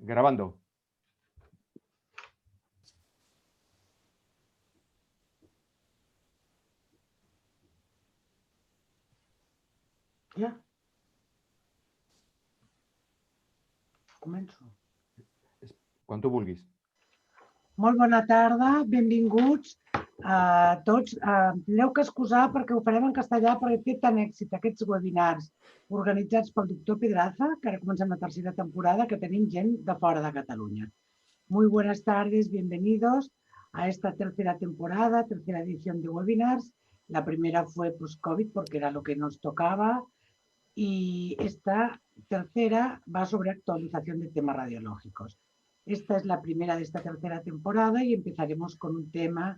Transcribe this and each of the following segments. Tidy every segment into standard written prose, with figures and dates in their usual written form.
Grabando. Ja? Començo. Quan tu vulguis. Molt bona tarda, benvinguts a tots. Tindreu que excusar perquè ho farem en castellà perquè té tant èxit aquests webinars organitzats pel doctor Pedraza, que ara comencem la tercera temporada, que tenim gent de fora de Catalunya. Muy buenas tardes, bienvenidos a esta tercera temporada, tercera edición de webinars. La primera fue post-COVID porque era lo que nos tocaba y esta tercera va sobre actualización de temas radiológicos. Esta es la primera de esta tercera temporada y empezaremos con un tema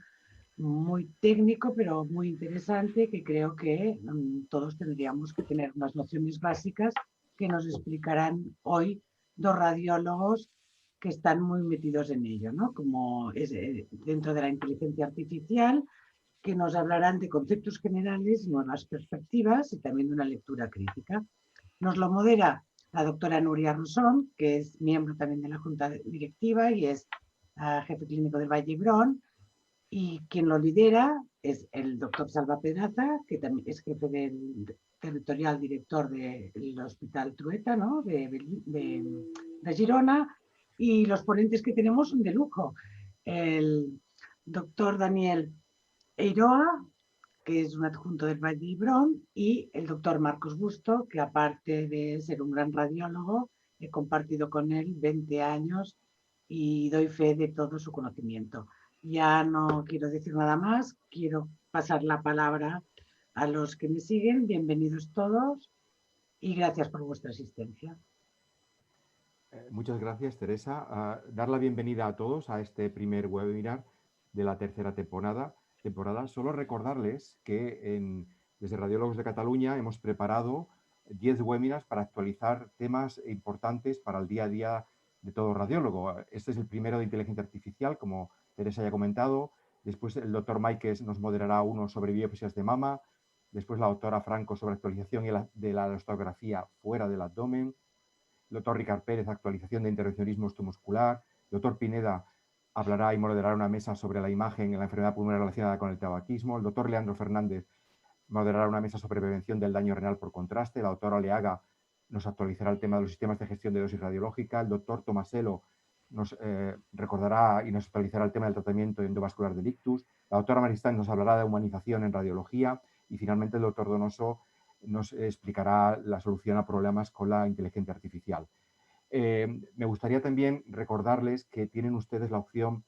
muy técnico pero muy interesante que creo que todos tendríamos que tener unas nociones básicas que nos explicarán hoy dos radiólogos que están muy metidos en ello, ¿no? Como es dentro de la inteligencia artificial, que nos hablarán de conceptos generales, nuevas perspectivas y también de una lectura crítica. Nos lo modera la doctora Nuria Rosón, que es miembro también de la Junta Directiva y es jefe clínico del Vall d'Hebron, y quien lo lidera es el doctor Salva Pedraza, que también es jefe del territorial director del Hospital Trueta, ¿no? de Girona, y los ponentes que tenemos son de lujo. El doctor Daniel Eiroa, que es un adjunto del Vall d'Hebron, y el doctor Marcos Busto, que aparte de ser un gran radiólogo, he compartido con él 20 años y doy fe de todo su conocimiento. Ya no quiero decir nada más, quiero pasar la palabra a los que me siguen. Bienvenidos todos y gracias por vuestra asistencia. Muchas gracias, Teresa. Dar la bienvenida a todos a este primer webinar de la tercera temporada. Solo recordarles que desde Radiólogos de Cataluña hemos preparado 10 webinars para actualizar temas importantes para el día a día de todo radiólogo. Este es el primero de inteligencia artificial, como Teresa ya ha comentado. Después el doctor Máiquez nos moderará uno sobre biopsias de mama. Después la doctora Franco sobre actualización de la elastografía fuera del abdomen. El doctor Ricard Pérez, actualización de intervencionismo osteomuscular. El doctor Pineda hablará y moderará una mesa sobre la imagen en la enfermedad pulmonar relacionada con el tabaquismo. El doctor Leandro Fernández moderará una mesa sobre prevención del daño renal por contraste. La doctora Oleaga nos actualizará el tema de los sistemas de gestión de dosis radiológica. El doctor Tomaselo nos recordará y nos actualizará el tema del tratamiento endovascular del ictus. La doctora Maristán nos hablará de humanización en radiología. Y finalmente el doctor Donoso nos explicará la solución a problemas con la inteligencia artificial. Me gustaría también recordarles que tienen ustedes la opción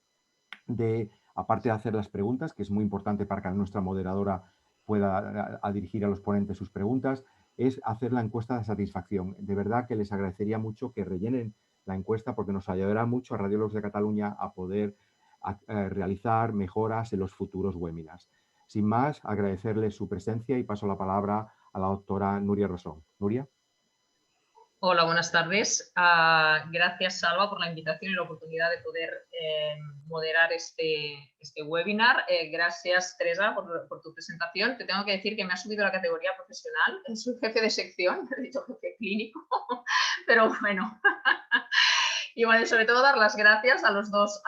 de, aparte de hacer las preguntas, que es muy importante para que nuestra moderadora pueda dirigir a los ponentes sus preguntas, es hacer la encuesta de satisfacción. De verdad que les agradecería mucho que rellenen la encuesta porque nos ayudará mucho a Radiólogos de Cataluña a poder realizar mejoras en los futuros webinars. Sin más, agradecerles su presencia y paso la palabra a la doctora Nuria Rosón. Nuria. Hola, buenas tardes. Gracias, Salva, por la invitación y la oportunidad de poder moderar este webinar. Gracias, Teresa, por tu presentación. Te tengo que decir que me ha subido la categoría profesional. Soy jefe de sección, he dicho jefe clínico, pero bueno. Y bueno, sobre todo dar las gracias a los dos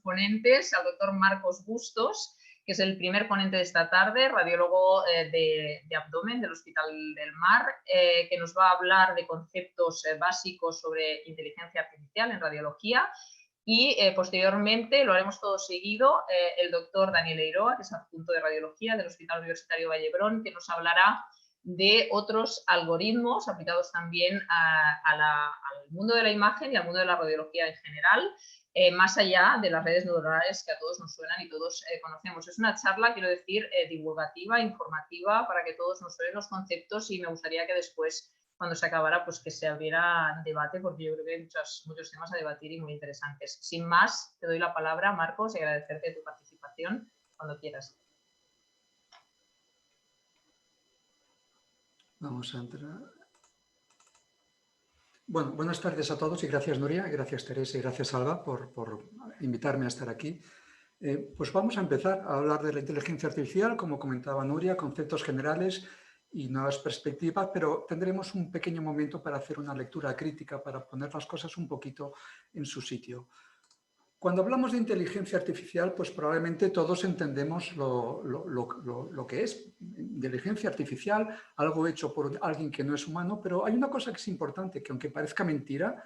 ponentes, al doctor Marcos Bustos, que es el primer ponente de esta tarde, radiólogo de abdomen del Hospital del Mar, que nos va a hablar de conceptos básicos sobre inteligencia artificial en radiología. Y posteriormente, lo haremos todo seguido, el doctor Daniel Eiroa, que es adjunto de radiología del Hospital Universitario Vall d'Hebron, que nos hablará de otros algoritmos aplicados también al mundo de la imagen y al mundo de la radiología en general, más allá de las redes neuronales que a todos nos suenan y todos conocemos. Es una charla, quiero decir, divulgativa, informativa, para que todos nos suenen los conceptos y me gustaría que después, cuando se acabara, pues que se abriera debate, porque yo creo que hay muchos temas a debatir y muy interesantes. Sin más, te doy la palabra, Marcos, y agradecerte tu participación cuando quieras. Vamos a entrar. Bueno, buenas tardes a todos y gracias, Nuria, gracias, Teresa, y gracias, Salva, por invitarme a estar aquí. Pues vamos a empezar a hablar de la inteligencia artificial, como comentaba Nuria, conceptos generales y nuevas perspectivas, pero tendremos un pequeño momento para hacer una lectura crítica, para poner las cosas un poquito en su sitio. Cuando hablamos de inteligencia artificial, pues probablemente todos entendemos lo que es inteligencia artificial, algo hecho por alguien que no es humano, pero hay una cosa que es importante, que aunque parezca mentira,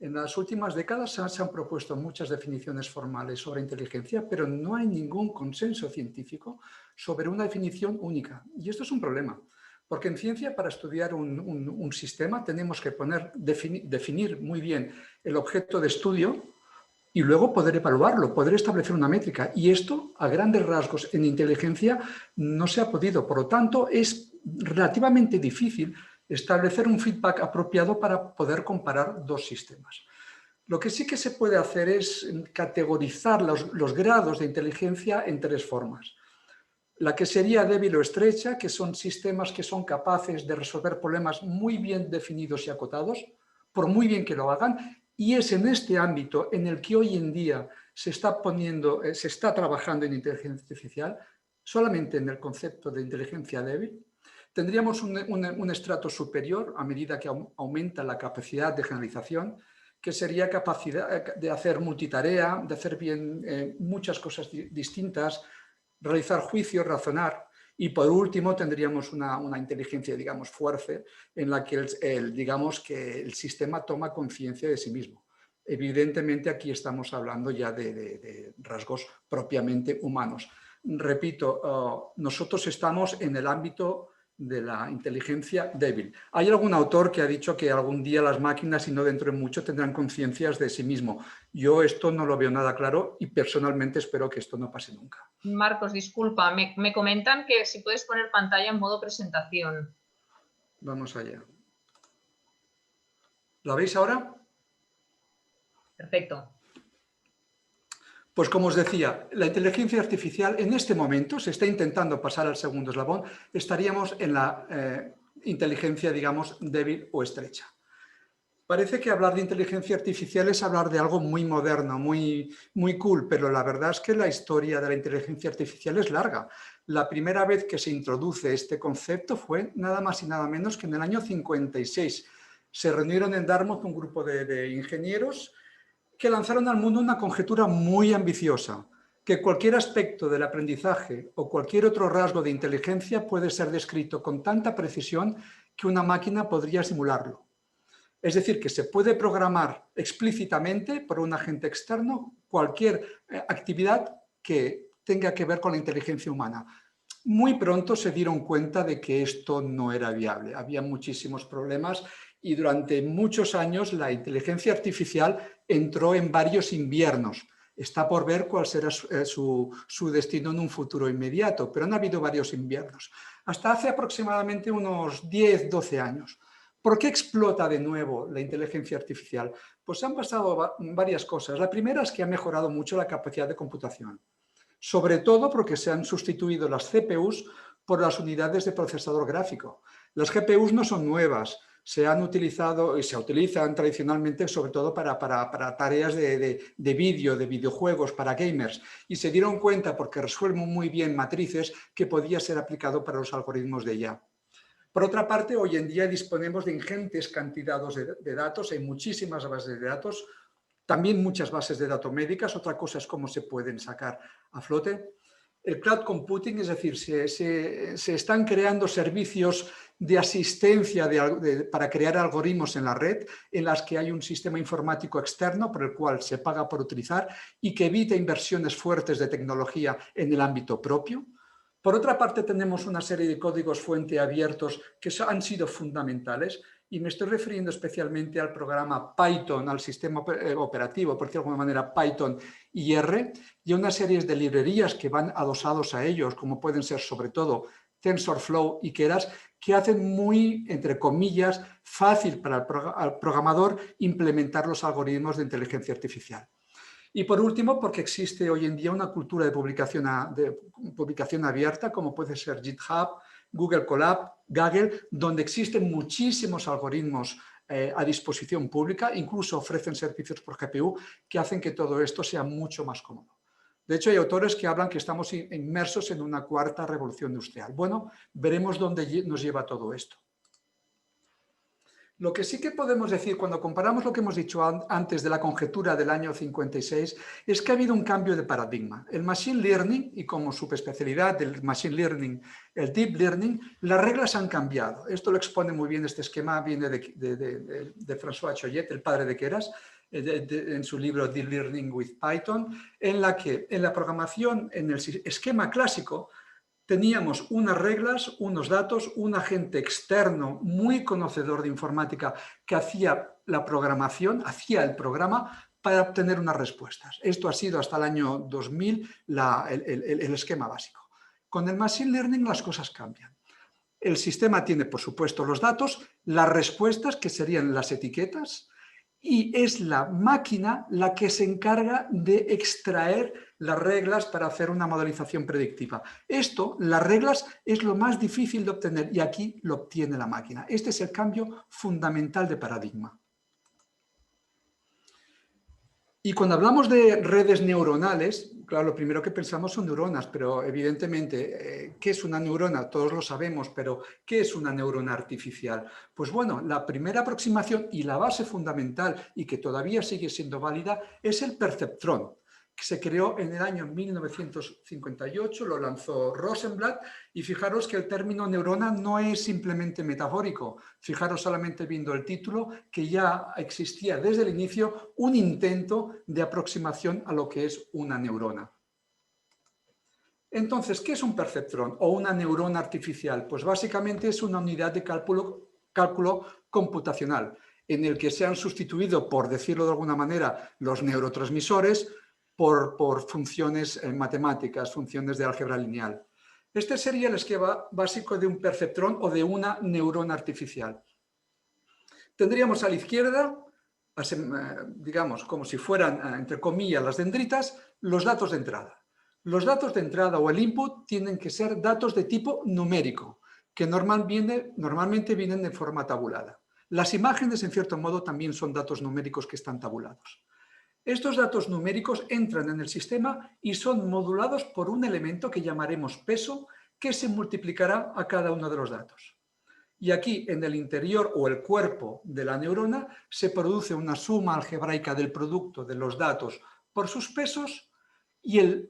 en las últimas décadas se han propuesto muchas definiciones formales sobre inteligencia, pero no hay ningún consenso científico sobre una definición única. Y esto es un problema, porque en ciencia, para estudiar un sistema, tenemos que definir muy bien el objeto de estudio y luego poder evaluarlo, poder establecer una métrica. Y esto, a grandes rasgos, en inteligencia no se ha podido. Por lo tanto, es relativamente difícil establecer un feedback apropiado para poder comparar dos sistemas. Lo que sí que se puede hacer es categorizar los grados de inteligencia en tres formas. La que sería débil o estrecha, que son sistemas que son capaces de resolver problemas muy bien definidos y acotados, por muy bien que lo hagan, y es en este ámbito en el que hoy en día se está trabajando en inteligencia artificial, solamente en el concepto de inteligencia débil. Tendríamos un estrato superior a medida que aumenta la capacidad de generalización, que sería capacidad de hacer multitarea, de hacer bien muchas cosas distintas, realizar juicios, razonar. Y por último tendríamos una inteligencia, digamos, fuerte, en la que digamos que el sistema toma conciencia de sí mismo. Evidentemente aquí estamos hablando ya de rasgos propiamente humanos. Repito, nosotros estamos en el ámbito de la inteligencia débil. Hay algún autor que ha dicho que algún día las máquinas, y no dentro de mucho, tendrán conciencias de sí mismo. Yo esto no lo veo nada claro y personalmente espero que esto no pase nunca. Marcos, disculpa, me comentan que si puedes poner pantalla en modo presentación. Vamos allá. ¿La veis ahora? Perfecto. Pues como os decía, la inteligencia artificial en este momento se está intentando pasar al segundo eslabón, estaríamos en la inteligencia, digamos, débil o estrecha. Parece que hablar de inteligencia artificial es hablar de algo muy moderno, muy cool, pero la verdad es que la historia de la inteligencia artificial es larga. La primera vez que se introduce este concepto fue nada más y nada menos que en el año 56. Se reunieron en Dartmouth un grupo de ingenieros que lanzaron al mundo una conjetura muy ambiciosa, que cualquier aspecto del aprendizaje o cualquier otro rasgo de inteligencia puede ser descrito con tanta precisión que una máquina podría simularlo. Es decir, que se puede programar explícitamente por un agente externo cualquier actividad que tenga que ver con la inteligencia humana. Muy pronto se dieron cuenta de que esto no era viable. Había muchísimos problemas y durante muchos años la inteligencia artificial entró en varios inviernos. Está por ver cuál será su destino en un futuro inmediato, pero han habido varios inviernos. Hasta hace aproximadamente unos 10-12 años. ¿Por qué explota de nuevo la inteligencia artificial? Pues han pasado varias cosas. La primera es que ha mejorado mucho la capacidad de computación, sobre todo porque se han sustituido las CPUs por las unidades de procesador gráfico. Las GPUs no son nuevas, se han utilizado y se utilizan tradicionalmente sobre todo para tareas de vídeo, de videojuegos, para gamers, y se dieron cuenta, porque resuelven muy bien matrices, que podía ser aplicado para los algoritmos de IA. Por otra parte, hoy en día disponemos de ingentes cantidades de datos, hay muchísimas bases de datos, también muchas bases de datos médicas, otra cosa es cómo se pueden sacar a flote. El cloud computing, es decir, se están creando servicios de asistencia para crear algoritmos en la red, en las que hay un sistema informático externo por el cual se paga por utilizar y que evita inversiones fuertes de tecnología en el ámbito propio. Por otra parte, tenemos una serie de códigos fuente abiertos que han sido fundamentales, y me estoy refiriendo especialmente al programa Python, al sistema operativo, por decirlo de alguna manera, Python y R, y a una serie de librerías que van adosados a ellos, como pueden ser sobre todo TensorFlow y Keras, que hacen muy, entre comillas, fácil para el programador implementar los algoritmos de inteligencia artificial. Y por último, porque existe hoy en día una cultura de publicación abierta, como puede ser GitHub, Google Colab, Gaggle, donde existen muchísimos algoritmos a disposición pública, incluso ofrecen servicios por GPU que hacen que todo esto sea mucho más cómodo. De hecho, hay autores que hablan que estamos inmersos en una cuarta revolución industrial. Bueno, veremos dónde nos lleva todo esto. Lo que sí que podemos decir cuando comparamos lo que hemos dicho antes de la conjetura del año 56 es que ha habido un cambio de paradigma. El Machine Learning, y como subespecialidad del Machine Learning, el Deep Learning, las reglas han cambiado. Esto lo expone muy bien este esquema, viene de François Choyet, el padre de Keras, en su libro Deep Learning with Python, en la que en la programación, en el esquema clásico, teníamos unas reglas, unos datos, un agente externo muy conocedor de informática que hacía la programación, hacía el programa para obtener unas respuestas. Esto ha sido hasta el año 2000 el esquema básico. Con el Machine Learning las cosas cambian. El sistema tiene, por supuesto, los datos, las respuestas, que serían las etiquetas, y es la máquina la que se encarga de extraer las reglas para hacer una modelización predictiva. Esto, las reglas, es lo más difícil de obtener y aquí lo obtiene la máquina. Este es el cambio fundamental de paradigma. Y cuando hablamos de redes neuronales, claro, lo primero que pensamos son neuronas, pero evidentemente, ¿qué es una neurona? Todos lo sabemos, pero ¿qué es una neurona artificial? Pues bueno, la primera aproximación y la base fundamental, y que todavía sigue siendo válida, es el perceptrón, que se creó en el año 1958, lo lanzó Rosenblatt, y fijaros que el término neurona no es simplemente metafórico. Fijaros solamente viendo el título que ya existía desde el inicio un intento de aproximación a lo que es una neurona. Entonces, ¿qué es un perceptrón o una neurona artificial? Pues básicamente es una unidad de cálculo computacional en el que se han sustituido, por decirlo de alguna manera, los neurotransmisores por funciones matemáticas, funciones de álgebra lineal. Este sería el esquema básico de un perceptrón o de una neurona artificial. Tendríamos a la izquierda, digamos, como si fueran, entre comillas, las dendritas, los datos de entrada. Los datos de entrada o el input tienen que ser datos de tipo numérico, que normalmente vienen de forma tabulada. Las imágenes, en cierto modo, también son datos numéricos que están tabulados. Estos datos numéricos entran en el sistema y son modulados por un elemento que llamaremos peso, que se multiplicará a cada uno de los datos. Y aquí, en el interior o el cuerpo de la neurona, se produce una suma algebraica del producto de los datos por sus pesos y el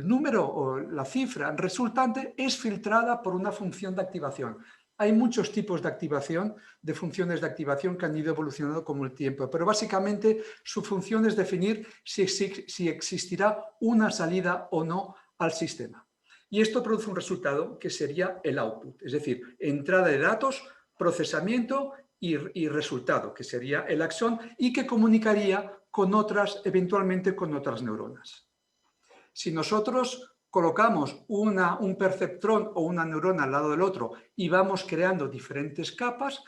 número o la cifra resultante es filtrada por una función de activación. Hay muchos tipos de activación, de funciones de activación que han ido evolucionando con el tiempo, pero básicamente su función es definir si existirá una salida o no al sistema. Y esto produce un resultado que sería el output, es decir, entrada de datos, procesamiento y resultado, que sería el axón y que comunicaría con otras, eventualmente con otras neuronas. Si nosotros colocamos un perceptrón o una neurona al lado del otro y vamos creando diferentes capas,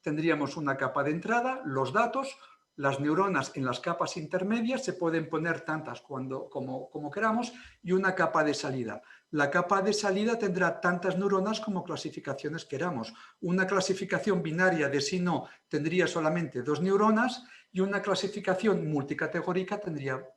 tendríamos una capa de entrada, los datos, las neuronas en las capas intermedias, se pueden poner tantas como queramos, y una capa de salida. La capa de salida tendrá tantas neuronas como clasificaciones queramos. Una clasificación binaria de sí no tendría solamente 2 neuronas y una clasificación multicategórica tendría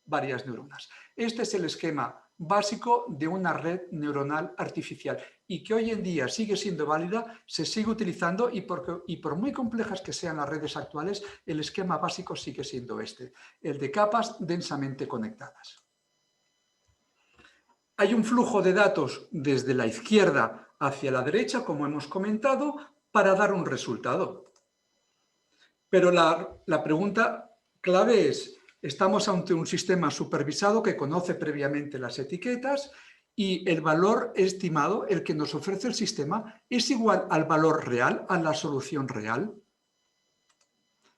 varias neuronas. Este es el esquema básico de una red neuronal artificial y que hoy en día sigue siendo válida, se sigue utilizando y por muy complejas que sean las redes actuales, el esquema básico sigue siendo el de capas densamente conectadas. Hay un flujo de datos desde la izquierda hacia la derecha, como hemos comentado, para dar un resultado. Pero la pregunta clave es: estamos ante un sistema supervisado que conoce previamente las etiquetas y el valor estimado, el que nos ofrece el sistema, es igual al valor real, a la solución real.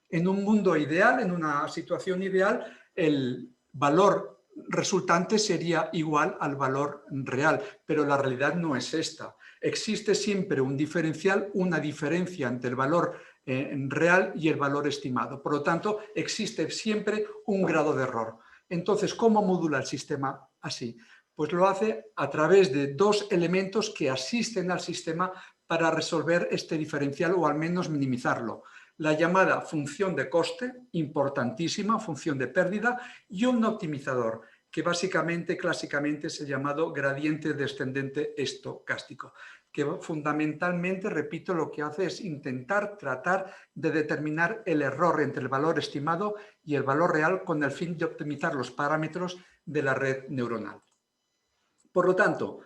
En un mundo ideal, en una situación ideal, el valor resultante sería igual al valor real, pero la realidad no es esta. Existe siempre un diferencial, una diferencia entre el valor real y el valor estimado. Por lo tanto, existe siempre un grado de error. Entonces, ¿cómo modula el sistema así? Pues lo hace a través de 2 elementos que asisten al sistema para resolver este diferencial o al menos minimizarlo. la llamada función de coste, importantísima, función de pérdida, y un optimizador, que básicamente, clásicamente, es el llamado gradiente descendente estocástico, que fundamentalmente, repito, lo que hace es tratar de determinar el error entre el valor estimado y el valor real con el fin de optimizar los parámetros de la red neuronal. Por lo tanto,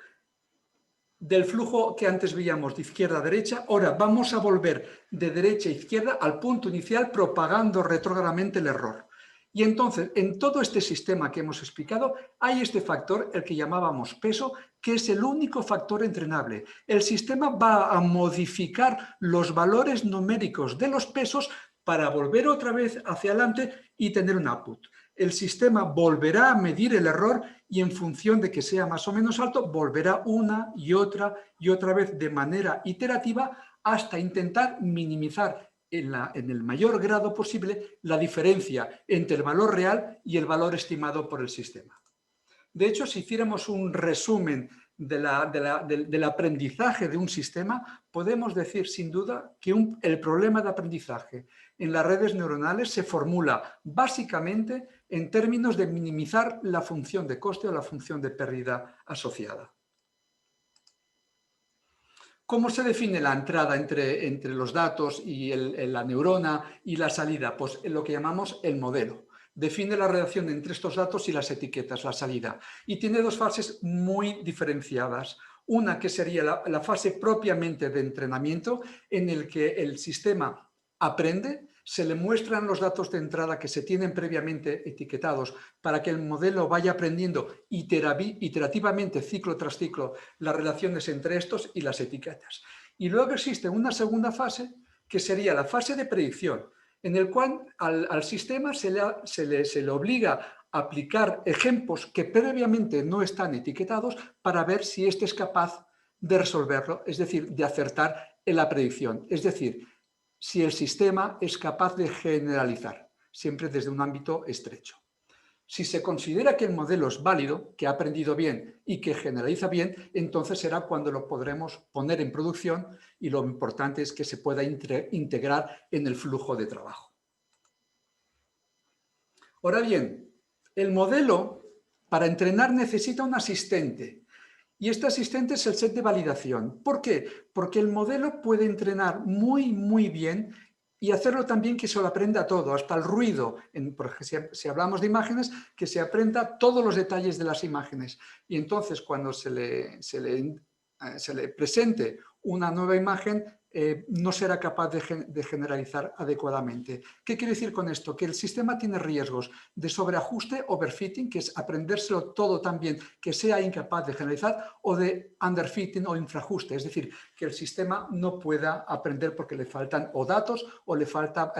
del flujo que antes veíamos de izquierda a derecha, ahora vamos a volver de derecha a izquierda al punto inicial propagando retrógradamente el error. Y entonces, en todo este sistema que hemos explicado, hay este factor, el que llamábamos peso, que es el único factor entrenable. El sistema va a modificar los valores numéricos de los pesos para volver otra vez hacia adelante y tener un output. El sistema volverá a medir el error y en función de que sea más o menos alto, volverá una y otra vez de manera iterativa hasta intentar minimizar en el mayor grado posible la diferencia entre el valor real y el valor estimado por el sistema. De hecho, si hiciéramos un resumen del aprendizaje de un sistema, podemos decir sin duda que el problema de aprendizaje en las redes neuronales se formula básicamente en términos de minimizar la función de coste o la función de pérdida asociada. ¿Cómo se define la entrada entre los datos y la neurona y la salida? Pues en lo que llamamos el modelo. Define la relación entre estos datos y las etiquetas, la salida. Y tiene dos fases muy diferenciadas. Una que sería la fase propiamente de entrenamiento, en el que el sistema aprende, se le muestran los datos de entrada que se tienen previamente etiquetados para que el modelo vaya aprendiendo iterativamente, ciclo tras ciclo, las relaciones entre estos y las etiquetas. Y luego existe una segunda fase, que sería la fase de predicción, en el cual al sistema se le obliga a aplicar ejemplos que previamente no están etiquetados para ver si éste es capaz de resolverlo, es decir, de acertar en la predicción. Es decir, si el sistema es capaz de generalizar, siempre desde un ámbito estrecho. Si se considera que el modelo es válido, que ha aprendido bien y que generaliza bien, entonces será cuando lo podremos poner en producción y lo importante es que se pueda integrar en el flujo de trabajo. Ahora bien, el modelo para entrenar necesita un asistente. Y este asistente es el set de validación. ¿Por qué? Porque el modelo puede entrenar muy bien y hacerlo también que se lo aprenda todo, hasta el ruido. Si hablamos de imágenes, que se aprenda todos los detalles de las imágenes. Y entonces cuando se le presente una nueva imagen, no será capaz de generalizar adecuadamente. ¿Qué quiere decir con esto? Que el sistema tiene riesgos de sobreajuste, overfitting, que es aprendérselo todo tan bien que sea incapaz de generalizar, o de underfitting o infrajuste, es decir, que el sistema no pueda aprender porque le faltan o datos o le falta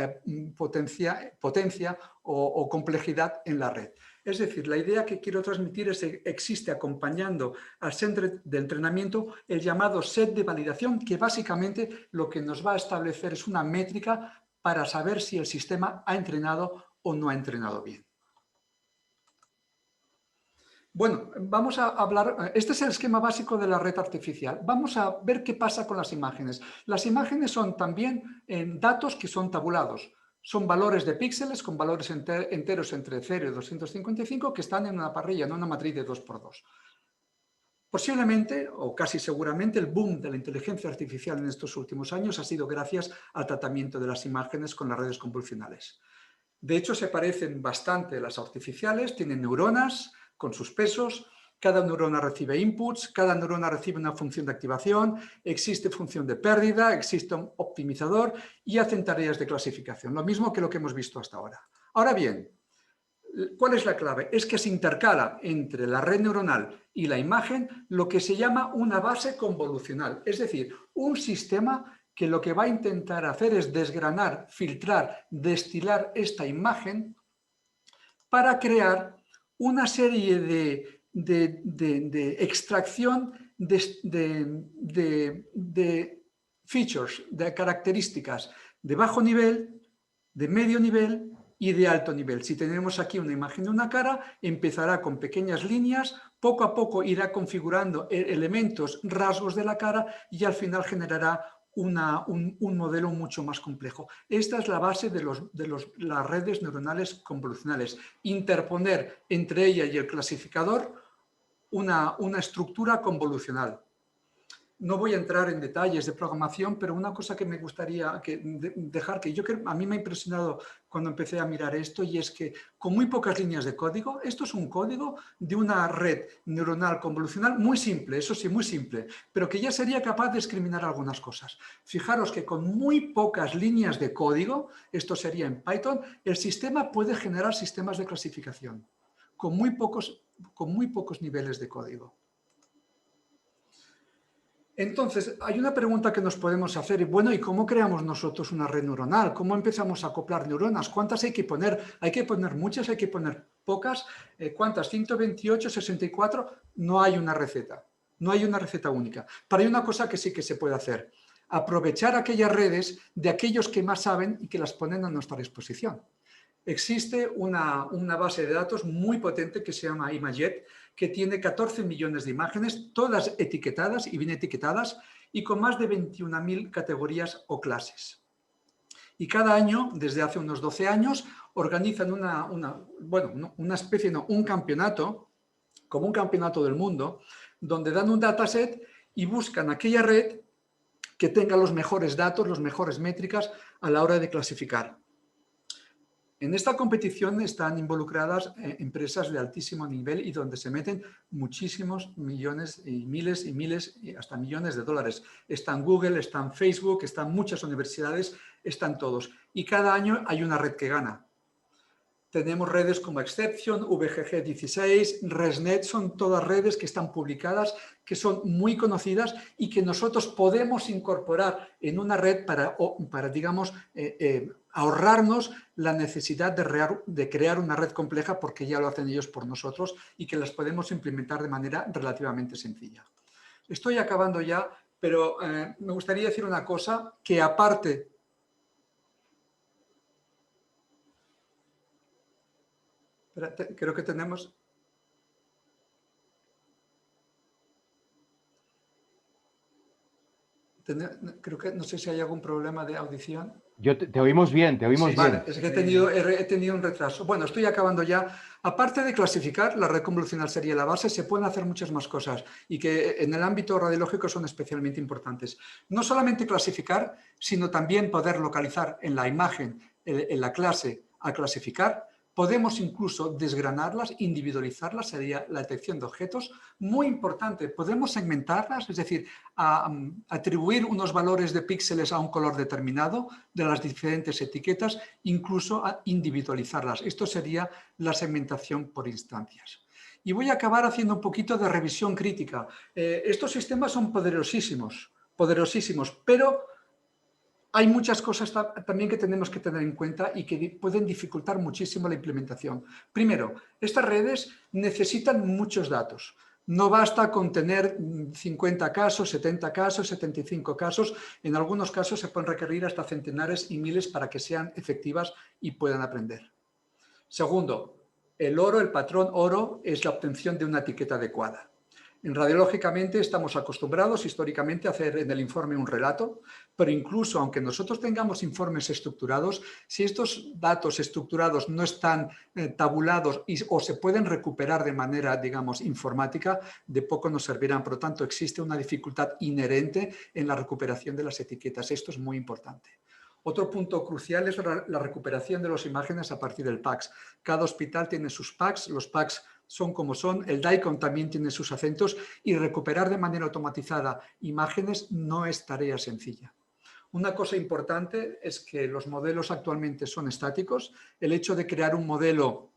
potencia o complejidad en la red. Es decir, la idea que quiero transmitir es que existe acompañando al set de entrenamiento el llamado set de validación, que básicamente lo que nos va a establecer es una métrica para saber si el sistema ha entrenado o no ha entrenado bien. Bueno, vamos a hablar, este es el esquema básico de la red artificial. Vamos a ver qué pasa con las imágenes. Las imágenes son también datos que son tabulados. Son valores de píxeles con valores enteros entre 0 y 255 que están en una parrilla, en una matriz de 2×2. Posiblemente, o casi seguramente, el boom de la inteligencia artificial en estos últimos años ha sido gracias al tratamiento de las imágenes con las redes convolucionales. De hecho, se parecen bastante a las artificiales, tienen neuronas con sus pesos. Cada neurona recibe inputs, cada neurona recibe una función de activación, existe función de pérdida, existe un optimizador y hacen tareas de clasificación, lo mismo que lo que hemos visto hasta ahora. Ahora bien, ¿cuál es la clave? Es que se intercala entre la red neuronal y la imagen lo que se llama una base convolucional, es decir, un sistema que lo que va a intentar hacer es desgranar, filtrar, destilar esta imagen para crear una serie de extracción de features, de características de bajo nivel, de medio nivel y de alto nivel. Si tenemos aquí una imagen de una cara, empezará con pequeñas líneas, poco a poco irá configurando elementos, rasgos de la cara y al final generará un modelo mucho más complejo. Esta es la base de las redes neuronales convolucionales. Interponer entre ella y el clasificador una estructura convolucional. No voy a entrar en detalles de programación, pero una cosa que me gustaría dejar, a mí me ha impresionado cuando empecé a mirar esto, y es que con muy pocas líneas de código, esto es un código de una red neuronal convolucional muy simple, eso sí, muy simple, pero que ya sería capaz de discriminar algunas cosas. Fijaros que con muy pocas líneas de código, esto sería en Python, el sistema puede generar sistemas de clasificación, con muy pocos niveles de código. Entonces, hay una pregunta que nos podemos hacer, y bueno, ¿y cómo creamos nosotros una red neuronal? ¿Cómo empezamos a acoplar neuronas? ¿Cuántas hay que poner? ¿Hay que poner muchas? ¿Hay que poner pocas? ¿Cuántas? ¿128, 64? No hay una receta. No hay una receta única. Pero hay una cosa que sí que se puede hacer. Aprovechar aquellas redes de aquellos que más saben y que las ponen a nuestra disposición. Existe una base de datos muy potente que se llama Imaget, que tiene 14 millones de imágenes, todas etiquetadas y bien etiquetadas, y con más de 21.000 categorías o clases. Y cada año, desde hace unos 12 años, organizan un campeonato, como un campeonato del mundo, donde dan un dataset y buscan aquella red que tenga los mejores datos, las mejores métricas a la hora de clasificar. En esta competición están involucradas empresas de altísimo nivel y donde se meten muchísimos millones y miles y hasta millones de dólares. Están Google, están Facebook, están muchas universidades, están todos. Y cada año hay una red que gana. Tenemos redes como Exception, VGG16, ResNet, son todas redes que están publicadas, que son muy conocidas y que nosotros podemos incorporar en una red para digamos, ahorrarnos la necesidad de crear una red compleja, porque ya lo hacen ellos por nosotros y que las podemos implementar de manera relativamente sencilla. Estoy acabando ya, pero me gustaría decir una cosa, que aparte... Creo que tenemos... Creo que no sé si hay algún problema de audición. Te oímos bien, te oímos bien. Vale, es que he tenido un retraso. Bueno, estoy acabando ya. Aparte de clasificar, la red convolucional sería la base, se pueden hacer muchas más cosas y que en el ámbito radiológico son especialmente importantes. No solamente clasificar, sino también poder localizar en la imagen, en la clase, a clasificar. Podemos incluso desgranarlas, individualizarlas, sería la detección de objetos. Muy importante, podemos segmentarlas, es decir, atribuir unos valores de píxeles a un color determinado de las diferentes etiquetas, incluso a individualizarlas. Esto sería la segmentación por instancias. Y voy a acabar haciendo un poquito de revisión crítica. Estos sistemas son poderosísimos, pero... hay muchas cosas también que tenemos que tener en cuenta y que pueden dificultar muchísimo la implementación. Primero, estas redes necesitan muchos datos. No basta con tener 50 casos, 70 casos, 75 casos. En algunos casos se pueden requerir hasta centenares y miles para que sean efectivas y puedan aprender. Segundo, el patrón oro es la obtención de una etiqueta adecuada. Radiológicamente estamos acostumbrados históricamente a hacer en el informe un relato, pero incluso aunque nosotros tengamos informes estructurados, si estos datos estructurados no están tabulados o se pueden recuperar de manera, digamos, informática, de poco nos servirán. Por lo tanto, existe una dificultad inherente en la recuperación de las etiquetas. Esto es muy importante. Otro punto crucial es la recuperación de las imágenes a partir del PACS. Cada hospital tiene sus PACS, los PACS son como son, el DICOM también tiene sus acentos y recuperar de manera automatizada imágenes no es tarea sencilla. Una cosa importante es que los modelos actualmente son estáticos. El hecho de crear un modelo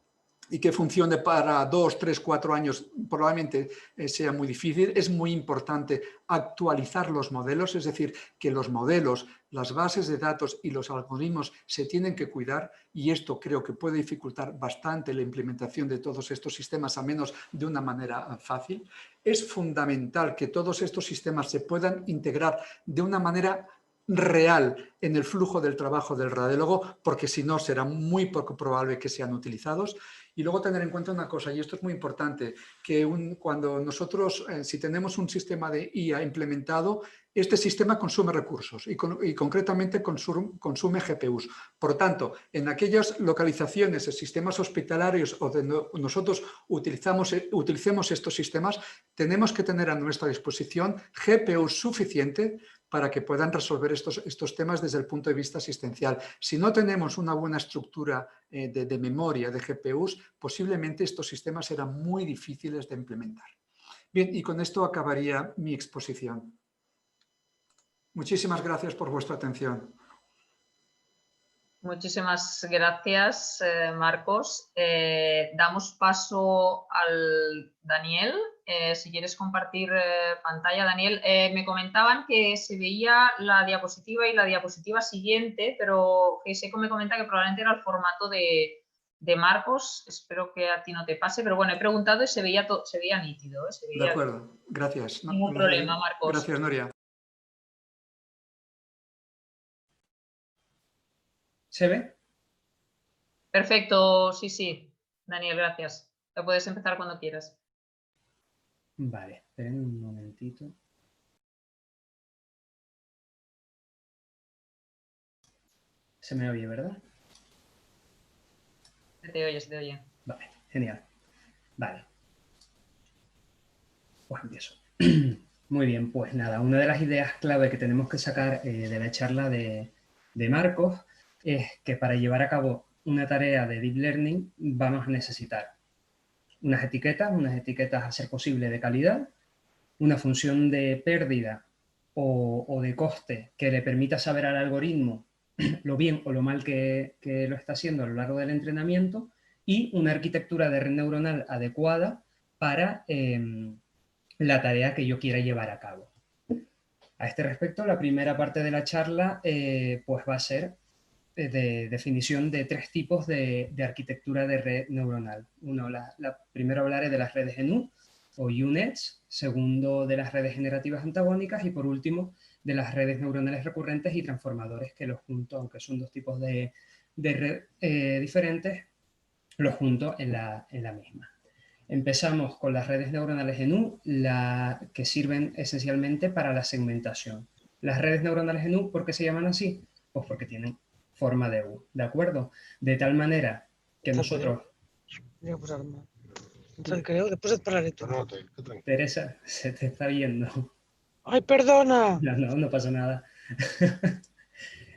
y que funcione para 2, 3, 4 años probablemente sea muy difícil. Es muy importante actualizar los modelos, es decir, que los modelos, las bases de datos y los algoritmos se tienen que cuidar, y esto creo que puede dificultar bastante la implementación de todos estos sistemas, a menos de una manera fácil. Es fundamental que todos estos sistemas se puedan integrar de una manera real en el flujo del trabajo del radiólogo, porque si no será muy poco probable que sean utilizados. Y luego tener en cuenta una cosa, y esto es muy importante, que cuando nosotros, si tenemos un sistema de IA implementado, este sistema consume recursos y concretamente consume GPUs. Por tanto, en aquellas localizaciones, sistemas hospitalarios o donde nosotros utilicemos estos sistemas, tenemos que tener a nuestra disposición GPUs suficiente para que puedan resolver estos temas desde el punto de vista asistencial. Si no tenemos una buena estructura de memoria, de GPUs, posiblemente estos sistemas serán muy difíciles de implementar. Bien, y con esto acabaría mi exposición. Muchísimas gracias por vuestra atención. Muchísimas gracias, Marcos. Damos paso al Daniel. Si quieres compartir pantalla, Daniel. Me comentaban que se veía la diapositiva y la diapositiva siguiente, pero Geiseco me comenta que probablemente era el formato de Marcos. Espero que a ti no te pase, pero bueno, he preguntado y se veía nítido. De acuerdo, gracias. Ningún problema, Marcos. Gracias, Nuria. ¿Se ve? Perfecto, sí. Daniel, gracias. Te puedes empezar cuando quieras. Vale, esperen un momentito. Se me oye, ¿verdad? Se te oye. Vale, genial. Vale. Pues empiezo. Muy bien, pues nada, una de las ideas clave que tenemos que sacar de la charla de Marcos es que para llevar a cabo una tarea de Deep Learning vamos a necesitar unas etiquetas a ser posible de calidad, una función de pérdida o de coste que le permita saber al algoritmo lo bien o lo mal que lo está haciendo a lo largo del entrenamiento y una arquitectura de red neuronal adecuada para la tarea que yo quiera llevar a cabo. A este respecto, la primera parte de la charla pues va a ser de definición de tres tipos de arquitectura de red neuronal. Primero hablaré de las redes GNU o UNets, segundo de las redes generativas antagónicas y por último de las redes neuronales recurrentes y transformadores, que los junto, aunque son dos tipos de red diferentes, los junto en la misma. Empezamos con las redes neuronales GNU, que sirven esencialmente para la segmentación. Las redes neuronales GNU, ¿por qué se llaman así? Pues porque tienen forma de U, ¿de acuerdo? De tal manera que nosotros... Después et parlaré tu. Teresa, se te está viendo. ¡Ay, perdona! No pasa nada.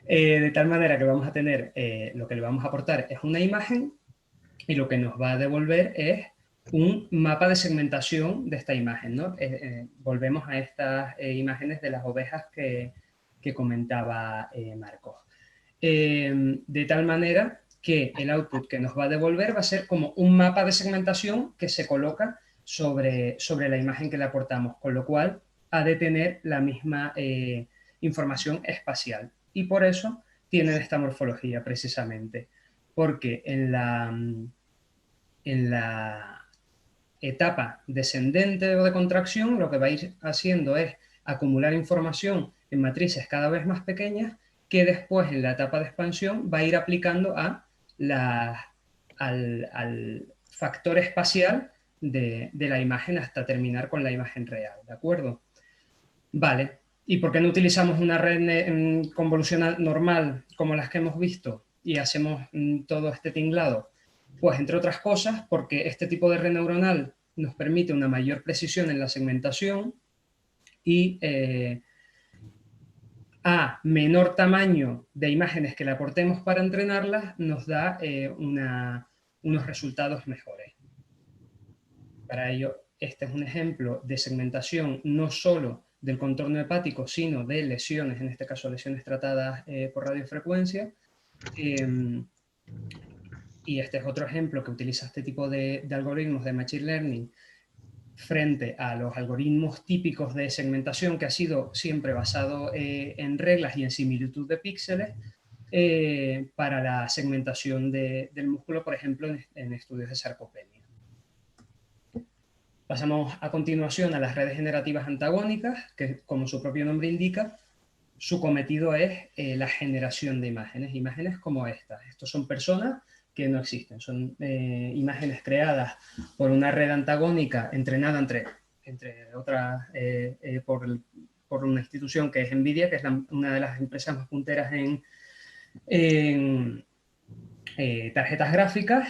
De tal manera que vamos a tener, lo que le vamos a aportar es una imagen y lo que nos va a devolver es un mapa de segmentación de esta imagen, ¿no? Volvemos a estas imágenes de las ovejas que comentaba Marcos. De tal manera que el output que nos va a devolver va a ser como un mapa de segmentación que se coloca sobre la imagen que le aportamos, con lo cual ha de tener la misma información espacial. Y por eso tienen esta morfología precisamente, porque en la etapa descendente o de contracción lo que va a ir haciendo es acumular información en matrices cada vez más pequeñas que después en la etapa de expansión va a ir aplicando al factor espacial de la imagen hasta terminar con la imagen real, ¿de acuerdo? Vale, ¿y por qué no utilizamos una red convolucional normal como las que hemos visto y hacemos todo este tinglado? Pues entre otras cosas porque este tipo de red neuronal nos permite una mayor precisión en la segmentación y a menor tamaño de imágenes que le aportemos para entrenarlas nos da unos resultados mejores. Para ello, este es un ejemplo de segmentación no solo del contorno hepático, sino de lesiones, en este caso lesiones tratadas por radiofrecuencia. Y este es otro ejemplo que utiliza este tipo de algoritmos de Machine Learning frente a los algoritmos típicos de segmentación que ha sido siempre basado en reglas y en similitud de píxeles para la segmentación del músculo, por ejemplo, en estudios de sarcopenia. Pasamos a continuación a las redes generativas antagónicas, que como su propio nombre indica, su cometido es la generación de imágenes, imágenes como estas. Estos son personas que no existen, son imágenes creadas por una red antagónica entrenada entre otras por una institución que es NVIDIA, que es una de las empresas más punteras en tarjetas gráficas,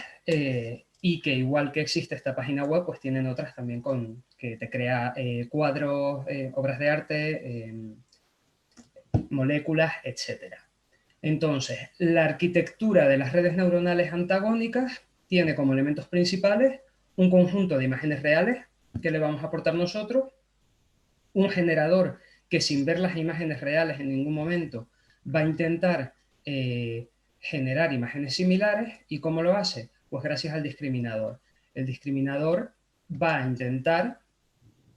y que igual que existe esta página web, pues tienen otras también que te crea cuadros, obras de arte, moléculas, etc. Entonces, la arquitectura de las redes neuronales antagónicas tiene como elementos principales un conjunto de imágenes reales que le vamos a aportar nosotros, un generador que sin ver las imágenes reales en ningún momento va a intentar generar imágenes similares. ¿Y cómo lo hace? Pues gracias al discriminador. El discriminador va a intentar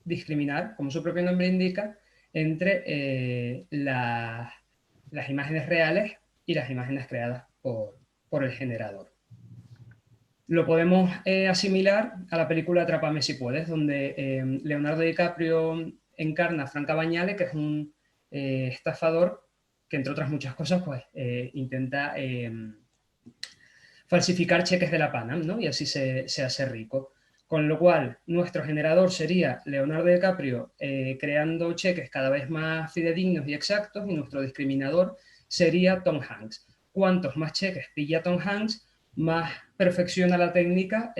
discriminar, como su propio nombre indica, entre las imágenes reales y las imágenes creadas por el generador. Lo podemos asimilar a la película Atrápame si puedes, donde Leonardo DiCaprio encarna a Frank Cabañale, que es un estafador que, entre otras muchas cosas, pues intenta falsificar cheques de la Panam, ¿no? Y así se hace rico. Con lo cual, nuestro generador sería Leonardo DiCaprio creando cheques cada vez más fidedignos y exactos, y nuestro discriminador sería Tom Hanks. Cuantos más cheques pilla Tom Hanks, más perfecciona la técnica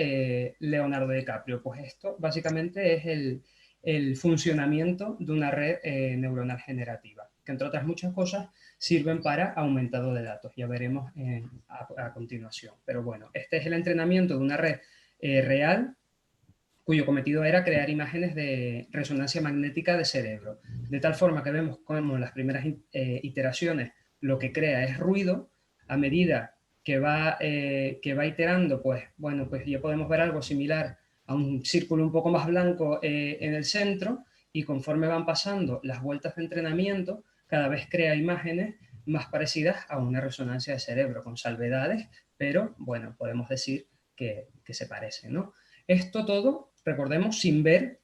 Leonardo DiCaprio. Pues esto básicamente es el funcionamiento de una red neuronal generativa, que entre otras muchas cosas sirven para aumentado de datos. Ya veremos a continuación. Pero bueno, este es el entrenamiento de una red real, cuyo cometido era crear imágenes de resonancia magnética de cerebro. De tal forma que vemos cómo en las primeras iteraciones lo que crea es ruido. A medida que va iterando, pues bueno, pues ya podemos ver algo similar a un círculo un poco más blanco en el centro, y conforme van pasando las vueltas de entrenamiento, cada vez crea imágenes más parecidas a una resonancia de cerebro, con salvedades, pero bueno, podemos decir que se parecen, ¿no? Esto todo, recordemos, sin ver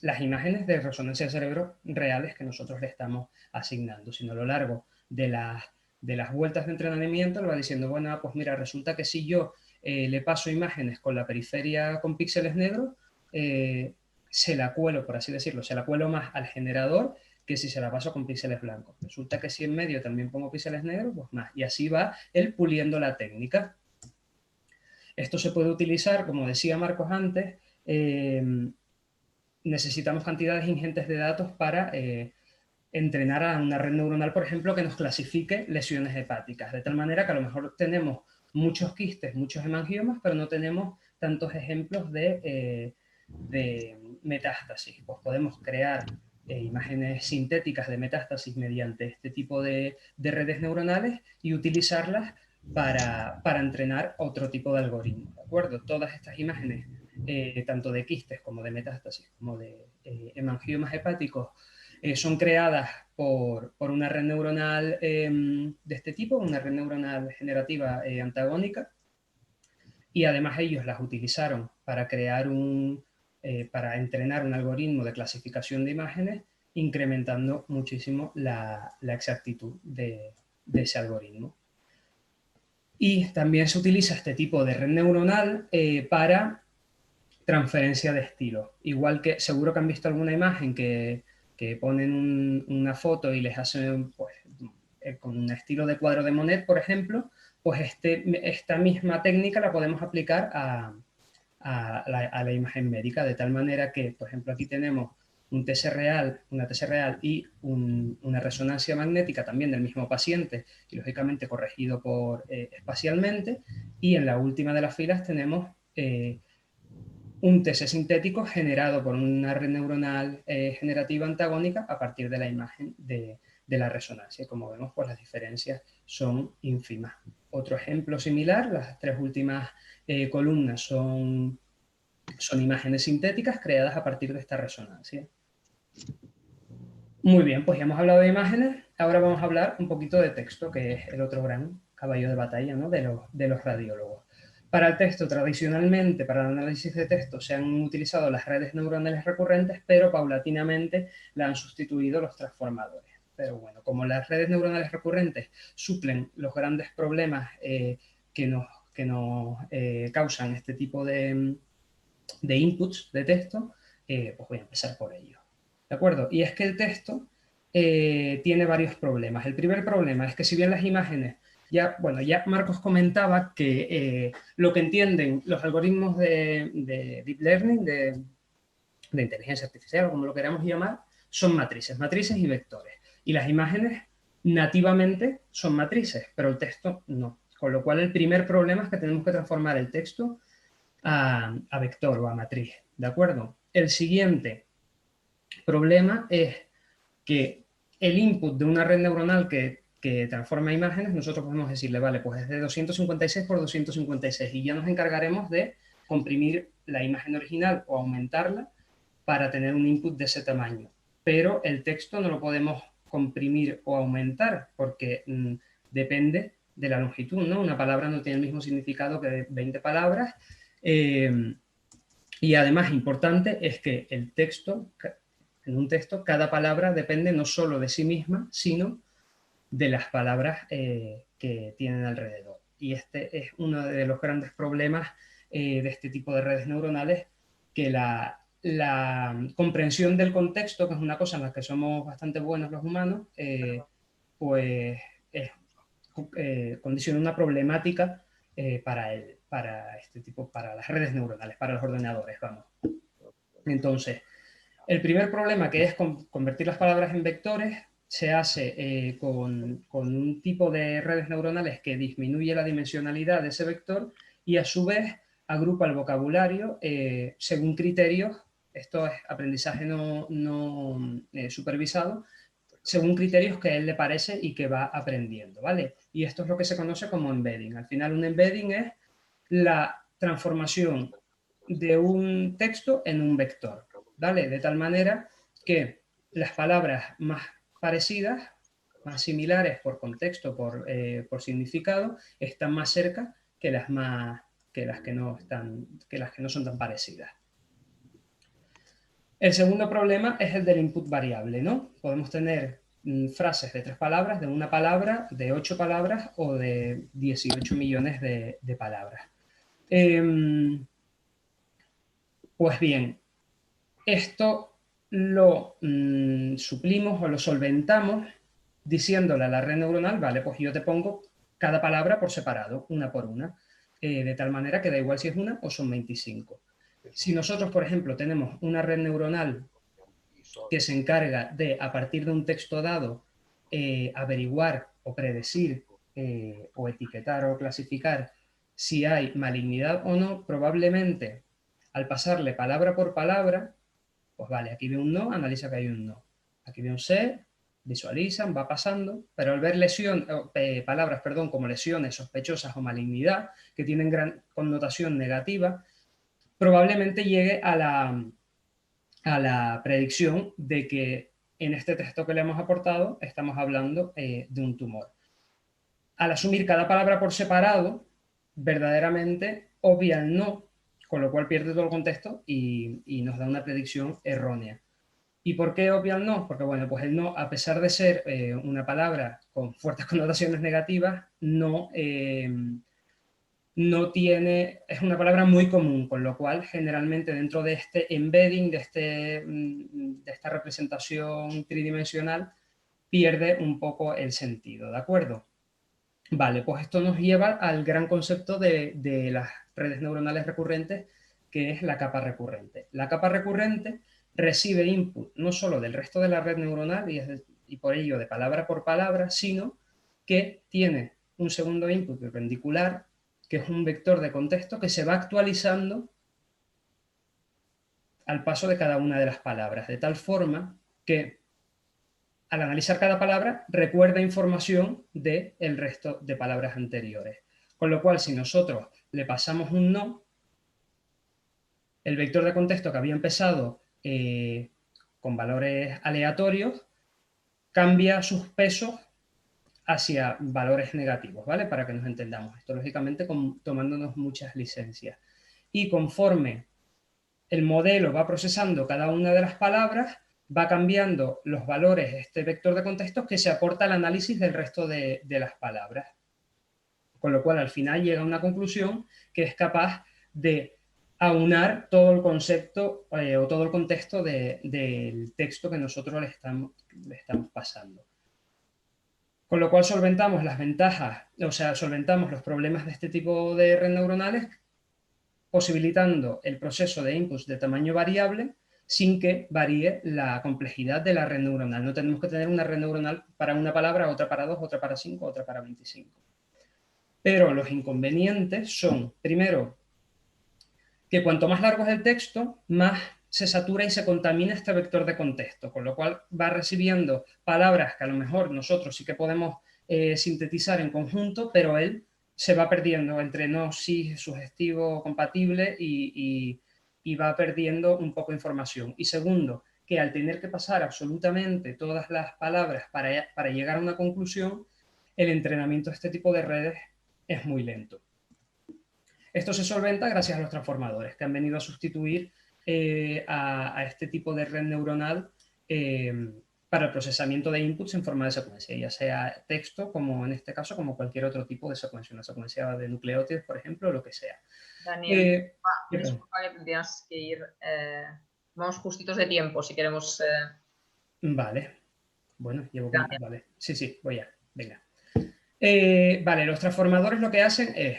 las imágenes de resonancia de cerebro reales que nosotros le estamos asignando, sino a lo largo de las vueltas de entrenamiento le va diciendo, bueno, pues mira, resulta que si yo le paso imágenes con la periferia con píxeles negros, se la cuelo, por así decirlo, se la cuelo más al generador que si se la paso con píxeles blancos. Resulta que si en medio también pongo píxeles negros, pues más. Y así va él puliendo la técnica. Esto se puede utilizar, como decía Marcos antes, necesitamos cantidades ingentes de datos para entrenar a una red neuronal, por ejemplo, que nos clasifique lesiones hepáticas, de tal manera que a lo mejor tenemos muchos quistes, muchos hemangiomas, pero no tenemos tantos ejemplos de metástasis. Pues podemos crear imágenes sintéticas de metástasis mediante este tipo de redes neuronales y utilizarlas para entrenar otro tipo de algoritmos, ¿de acuerdo? Todas estas imágenes, tanto de quistes como de metástasis, como de hemangiomas hepáticos, son creadas por una red neuronal de este tipo, una red neuronal generativa antagónica, y además ellos las utilizaron para crear para entrenar un algoritmo de clasificación de imágenes, incrementando muchísimo la exactitud de ese algoritmo. Y también se utiliza este tipo de red neuronal para transferencia de estilo. Igual que seguro que han visto alguna imagen que ponen una foto y les hacen pues, con un estilo de cuadro de Monet, por ejemplo, pues esta misma técnica la podemos aplicar a la imagen médica, de tal manera que, por ejemplo, aquí tenemos una TC real y una resonancia magnética también del mismo paciente, y lógicamente corregido espacialmente, y en la última de las filas tenemos un TC sintético generado por una red neuronal generativa antagónica a partir de la imagen de la resonancia. Como vemos, pues las diferencias son ínfimas. Otro ejemplo similar, las tres últimas columnas son imágenes sintéticas creadas a partir de esta resonancia. Muy bien, pues ya hemos hablado de imágenes, ahora vamos a hablar un poquito de texto, que es el otro gran caballo de batalla, ¿no?, de los radiólogos. Para el texto, tradicionalmente, para el análisis de texto, se han utilizado las redes neuronales recurrentes, pero paulatinamente la han sustituido los transformadores. pero bueno, como las redes neuronales recurrentes suplen los grandes problemas que nos causan este tipo de inputs de texto, pues voy a empezar por ello. ¿De acuerdo? Y es que el texto tiene varios problemas. El primer problema es que si bien las imágenes, ya Marcos comentaba que lo que entienden los algoritmos de Deep Learning, de inteligencia artificial, o como lo queramos llamar, son matrices y vectores. Y las imágenes nativamente son matrices, pero el texto no. Con lo cual el primer problema es que tenemos que transformar el texto a vector o a matriz, ¿de acuerdo? El siguiente problema es que el input de una red neuronal que transforma imágenes, nosotros podemos decirle, vale, pues es de 256 por 256 y ya nos encargaremos de comprimir la imagen original o aumentarla para tener un input de ese tamaño. Pero el texto no lo podemos comprimir o aumentar porque depende de la longitud, ¿no? Una palabra no tiene el mismo significado que 20 palabras. Y además, importante es que el texto, en un texto, cada palabra depende no solo de sí misma, sino de las palabras que tienen alrededor. Y este es uno de los grandes problemas de este tipo de redes neuronales, que la comprensión del contexto, que es una cosa en la que somos bastante buenos los humanos, pues condiciona una problemática para las redes neuronales, para los ordenadores, vamos. Entonces, el primer problema, que es convertir las palabras en vectores, se hace con un tipo de redes neuronales que disminuye la dimensionalidad de ese vector y a su vez agrupa el vocabulario según criterios, esto es aprendizaje no supervisado, según criterios que a él le parece y que va aprendiendo, ¿vale? Y esto es lo que se conoce como embedding. Al final, un embedding es la transformación de un texto en un vector, ¿vale? De tal manera que las palabras más parecidas, más similares por contexto, por significado, están más cerca que las que no son tan parecidas. El segundo problema es el del input variable, ¿no? Podemos tener frases de 3 palabras, de 1 palabra, de 8 palabras o de 18 millones de palabras. Pues bien, esto lo suplimos o lo solventamos diciéndole a la red neuronal, vale, pues yo te pongo cada palabra por separado, una por una, de tal manera que da igual si es una o son 25. Si nosotros, por ejemplo, tenemos una red neuronal que se encarga de, a partir de un texto dado, averiguar o predecir o etiquetar o clasificar si hay malignidad o no, probablemente al pasarle palabra por palabra, pues vale, aquí ve un no, analiza que hay un no. Aquí ve un sí, visualizan, va pasando, pero al ver palabras como lesiones sospechosas o malignidad, que tienen gran connotación negativa, probablemente llegue a la predicción de que en este texto que le hemos aportado estamos hablando de un tumor. Al asumir cada palabra por separado, verdaderamente obvia el no, con lo cual pierde todo el contexto y nos da una predicción errónea. ¿Y por qué obvia el no? Porque, bueno, pues el no, a pesar de ser una palabra con fuertes connotaciones negativas, no tiene, es una palabra muy común, con lo cual generalmente dentro de este embedding, de esta representación tridimensional, pierde un poco el sentido, ¿de acuerdo? Vale, pues esto nos lleva al gran concepto de las redes neuronales recurrentes, que es la capa recurrente. La capa recurrente recibe input no solo del resto de la red neuronal y por ello de palabra por palabra, sino que tiene un segundo input perpendicular, que es un vector de contexto que se va actualizando al paso de cada una de las palabras, de tal forma que al analizar cada palabra recuerda información del resto de palabras anteriores. Con lo cual, si nosotros le pasamos un no, el vector de contexto que había empezado con valores aleatorios cambia sus pesos hacia valores negativos, ¿vale? Para que nos entendamos. Esto, lógicamente, tomándonos muchas licencias. Y conforme el modelo va procesando cada una de las palabras, va cambiando los valores, este vector de contextos, que se aporta al análisis del resto de las palabras. Con lo cual, al final llega a una conclusión que es capaz de aunar todo el concepto o todo el contexto del texto que nosotros le estamos pasando. Con lo cual solventamos las ventajas, o sea, solventamos los problemas de este tipo de redes neuronales, posibilitando el proceso de inputs de tamaño variable sin que varíe la complejidad de la red neuronal. No tenemos que tener una red neuronal para una palabra, otra para 2, otra para 5, otra para 25. Pero los inconvenientes son, primero, que cuanto más largo es el texto, más se satura y se contamina este vector de contexto, con lo cual va recibiendo palabras que a lo mejor nosotros sí que podemos sintetizar en conjunto, pero él se va perdiendo entre no, sí, sugestivo, compatible y va perdiendo un poco de información. Y segundo, que al tener que pasar absolutamente todas las palabras para llegar a una conclusión, el entrenamiento de este tipo de redes es muy lento. Esto se solventa gracias a los transformadores, que han venido a sustituir a este tipo de red neuronal para el procesamiento de inputs en forma de secuencia, ya sea texto, como en este caso, como cualquier otro tipo de secuencia, una secuencia de nucleótidos, por ejemplo, o lo que sea. Daniel, disculpa que tendrías que ir. Vamos justitos de tiempo, si queremos... Vale. Bueno, llevo... Vale. Sí, voy ya. Venga. Vale, los transformadores lo que hacen es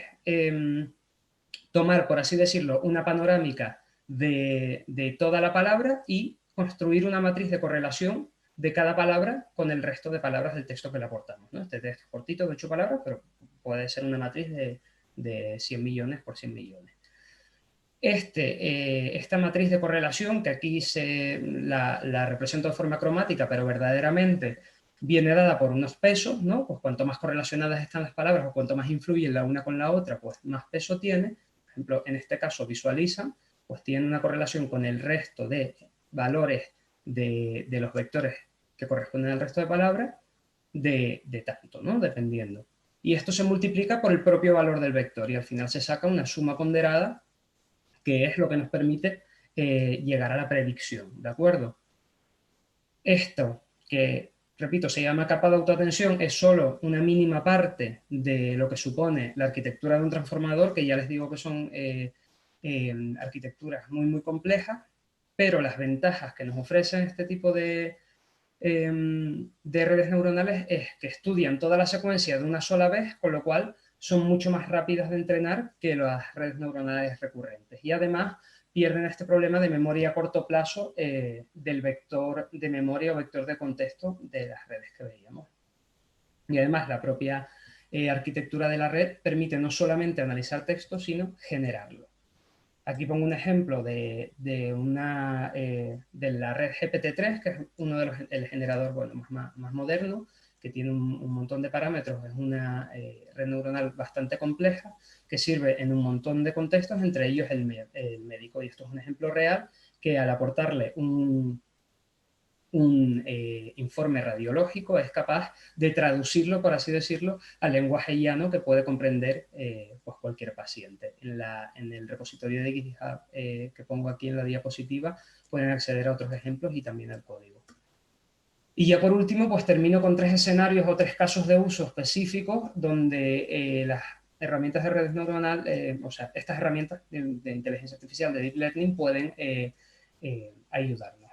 tomar, por así decirlo, una panorámica de toda la palabra y construir una matriz de correlación de cada palabra con el resto de palabras del texto que le aportamos, ¿no? Este texto es cortito de 8 palabras, pero puede ser una matriz de 100 millones por 100 millones. Esta matriz de correlación, que aquí la represento de forma cromática, pero verdaderamente viene dada por unos pesos, ¿no? Pues cuanto más correlacionadas están las palabras o cuanto más influyen la una con la otra, pues más peso tiene. Por ejemplo, en este caso visualizan, pues tiene una correlación con el resto de valores de los vectores que corresponden al resto de palabras de tanto, ¿no? Dependiendo. Y esto se multiplica por el propio valor del vector y al final se saca una suma ponderada que es lo que nos permite llegar a la predicción, ¿de acuerdo? Esto, que repito, se llama capa de autoatención, es solo una mínima parte de lo que supone la arquitectura de un transformador, que ya les digo que son arquitecturas muy, muy complejas, pero las ventajas que nos ofrecen este tipo de redes neuronales es que estudian toda la secuencia de una sola vez, con lo cual son mucho más rápidas de entrenar que las redes neuronales recurrentes. Y además pierden este problema de memoria a corto plazo del vector de memoria o vector de contexto de las redes que veíamos. Y además la propia arquitectura de la red permite no solamente analizar texto, sino generarlo. Aquí pongo un ejemplo de la red GPT-3, que es uno de el generador más moderno, que tiene un montón de parámetros, es una red neuronal bastante compleja, que sirve en un montón de contextos, entre ellos el médico. Y esto es un ejemplo real que al aportarle un informe radiológico es capaz de traducirlo, por así decirlo, al lenguaje llano que puede comprender pues cualquier paciente. En el repositorio de GitHub que pongo aquí en la diapositiva pueden acceder a otros ejemplos y también al código. Y ya por último, pues termino con 3 escenarios o 3 casos de uso específicos donde las herramientas de redes neuronales, o sea, estas herramientas de inteligencia artificial, de Deep Learning, pueden ayudarnos.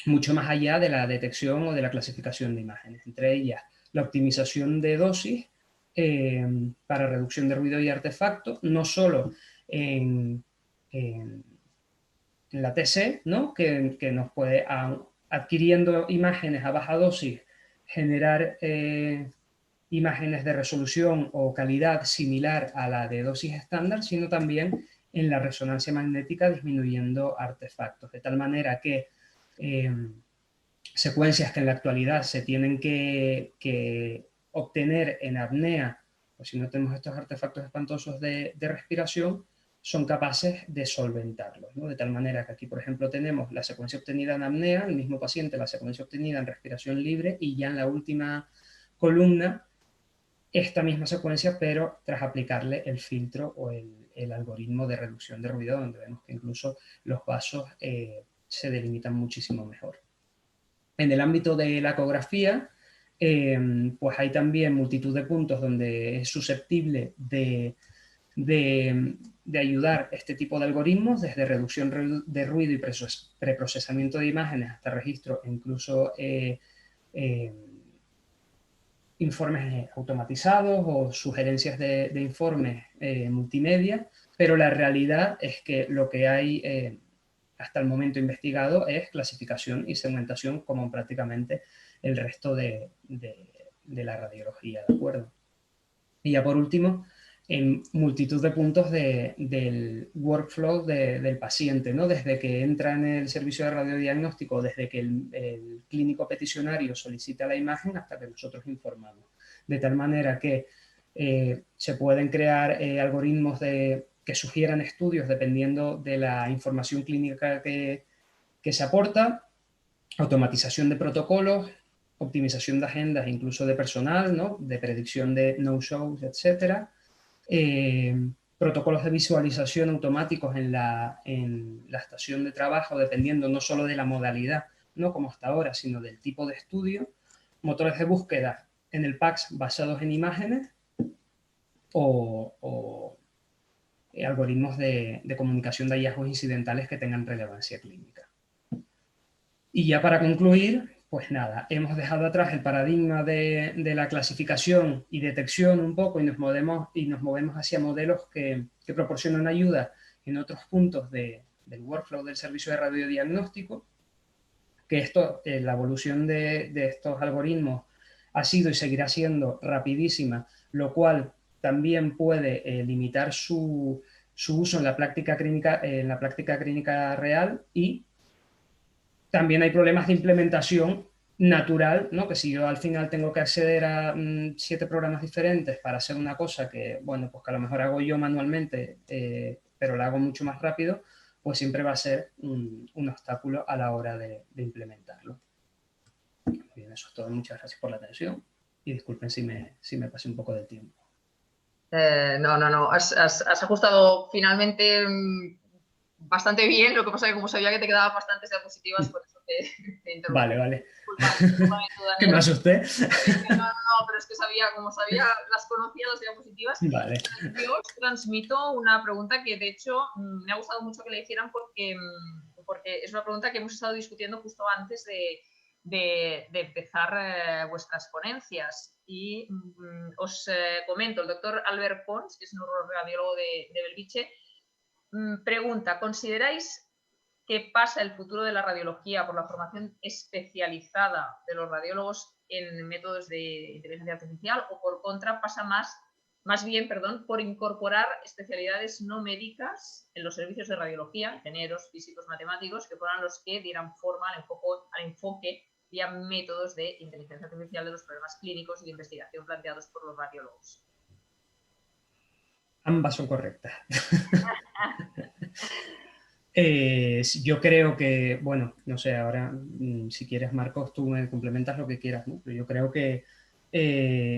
Mucho más allá de la detección o de la clasificación de imágenes, entre ellas la optimización de dosis para reducción de ruido y artefactos, no solo en la TC, ¿no? que nos puede, adquiriendo imágenes a baja dosis, generar imágenes de resolución o calidad similar a la de dosis estándar, sino también en la resonancia magnética disminuyendo artefactos, de tal manera que secuencias que en la actualidad se tienen que obtener en apnea, o si no tenemos estos artefactos espantosos de respiración, son capaces de solventarlos, ¿no? De tal manera que aquí, por ejemplo, tenemos la secuencia obtenida en apnea, el mismo paciente, la secuencia obtenida en respiración libre, y ya en la última columna, esta misma secuencia, pero tras aplicarle el filtro o el algoritmo de reducción de ruido, donde vemos que incluso los vasos se delimitan muchísimo mejor. En el ámbito de la ecografía, pues hay también multitud de puntos donde es susceptible de ayudar este tipo de algoritmos, desde reducción de ruido y preprocesamiento de imágenes hasta registro e incluso informes automatizados o sugerencias de informes multimedia, pero la realidad es que lo que hay hasta el momento investigado es clasificación y segmentación como prácticamente el resto de la radiología, ¿de acuerdo? Y ya por último, en multitud de puntos del workflow del paciente, ¿no? Desde que entra en el servicio de radiodiagnóstico, desde que el clínico peticionario solicita la imagen hasta que nosotros informamos. De tal manera que se pueden crear algoritmos que sugieran estudios dependiendo de la información clínica que se aporta, automatización de protocolos, optimización de agendas, incluso de personal, ¿no? De predicción de no-shows, etcétera. Protocolos de visualización automáticos en la estación de trabajo, dependiendo no solo de la modalidad, no como hasta ahora, sino del tipo de estudio. Motores de búsqueda en el PACS basados en imágenes o algoritmos de comunicación de hallazgos incidentales que tengan relevancia clínica. Y ya para concluir, pues nada, hemos dejado atrás el paradigma de la clasificación y detección un poco y nos movemos hacia modelos que proporcionan ayuda en otros puntos del workflow del servicio de radiodiagnóstico, que la evolución de estos algoritmos ha sido y seguirá siendo rapidísima, lo cual también puede limitar su uso en la práctica clínica real, y también hay problemas de implementación natural, ¿no? Que si yo al final tengo que acceder a 7 programas diferentes para hacer una cosa que, bueno, pues que a lo mejor hago yo manualmente, pero la hago mucho más rápido, pues siempre va a ser un obstáculo a la hora de implementarlo. Bien, eso es todo. Muchas gracias por la atención y disculpen si me pasé un poco de tiempo. No. Has ajustado finalmente bastante bien. Lo que pasa es que como sabía que te quedaban bastantes diapositivas, por eso te interrumpí. Vale. Disculpa tú, Daniel. Que me asusté. No, pero es que como sabía, las conocía las diapositivas. Vale. Yo os transmito una pregunta que de hecho me ha gustado mucho que le hicieran porque es una pregunta que hemos estado discutiendo justo antes de empezar vuestras ponencias. Y os comento, el doctor Albert Pons, que es neuroradiólogo de Belviche, pregunta: ¿consideráis que pasa el futuro de la radiología por la formación especializada de los radiólogos en métodos de inteligencia artificial, o por contra pasa más bien por incorporar especialidades no médicas en los servicios de radiología, ingenieros, físicos, matemáticos, que fueran los que dieran forma al enfoque vía métodos de inteligencia artificial de los problemas clínicos y de investigación planteados por los radiólogos? Ambas son correctas. Yo creo que, bueno, no sé, ahora si quieres, Marcos, tú me complementas lo que quieras, ¿no? Pero yo creo que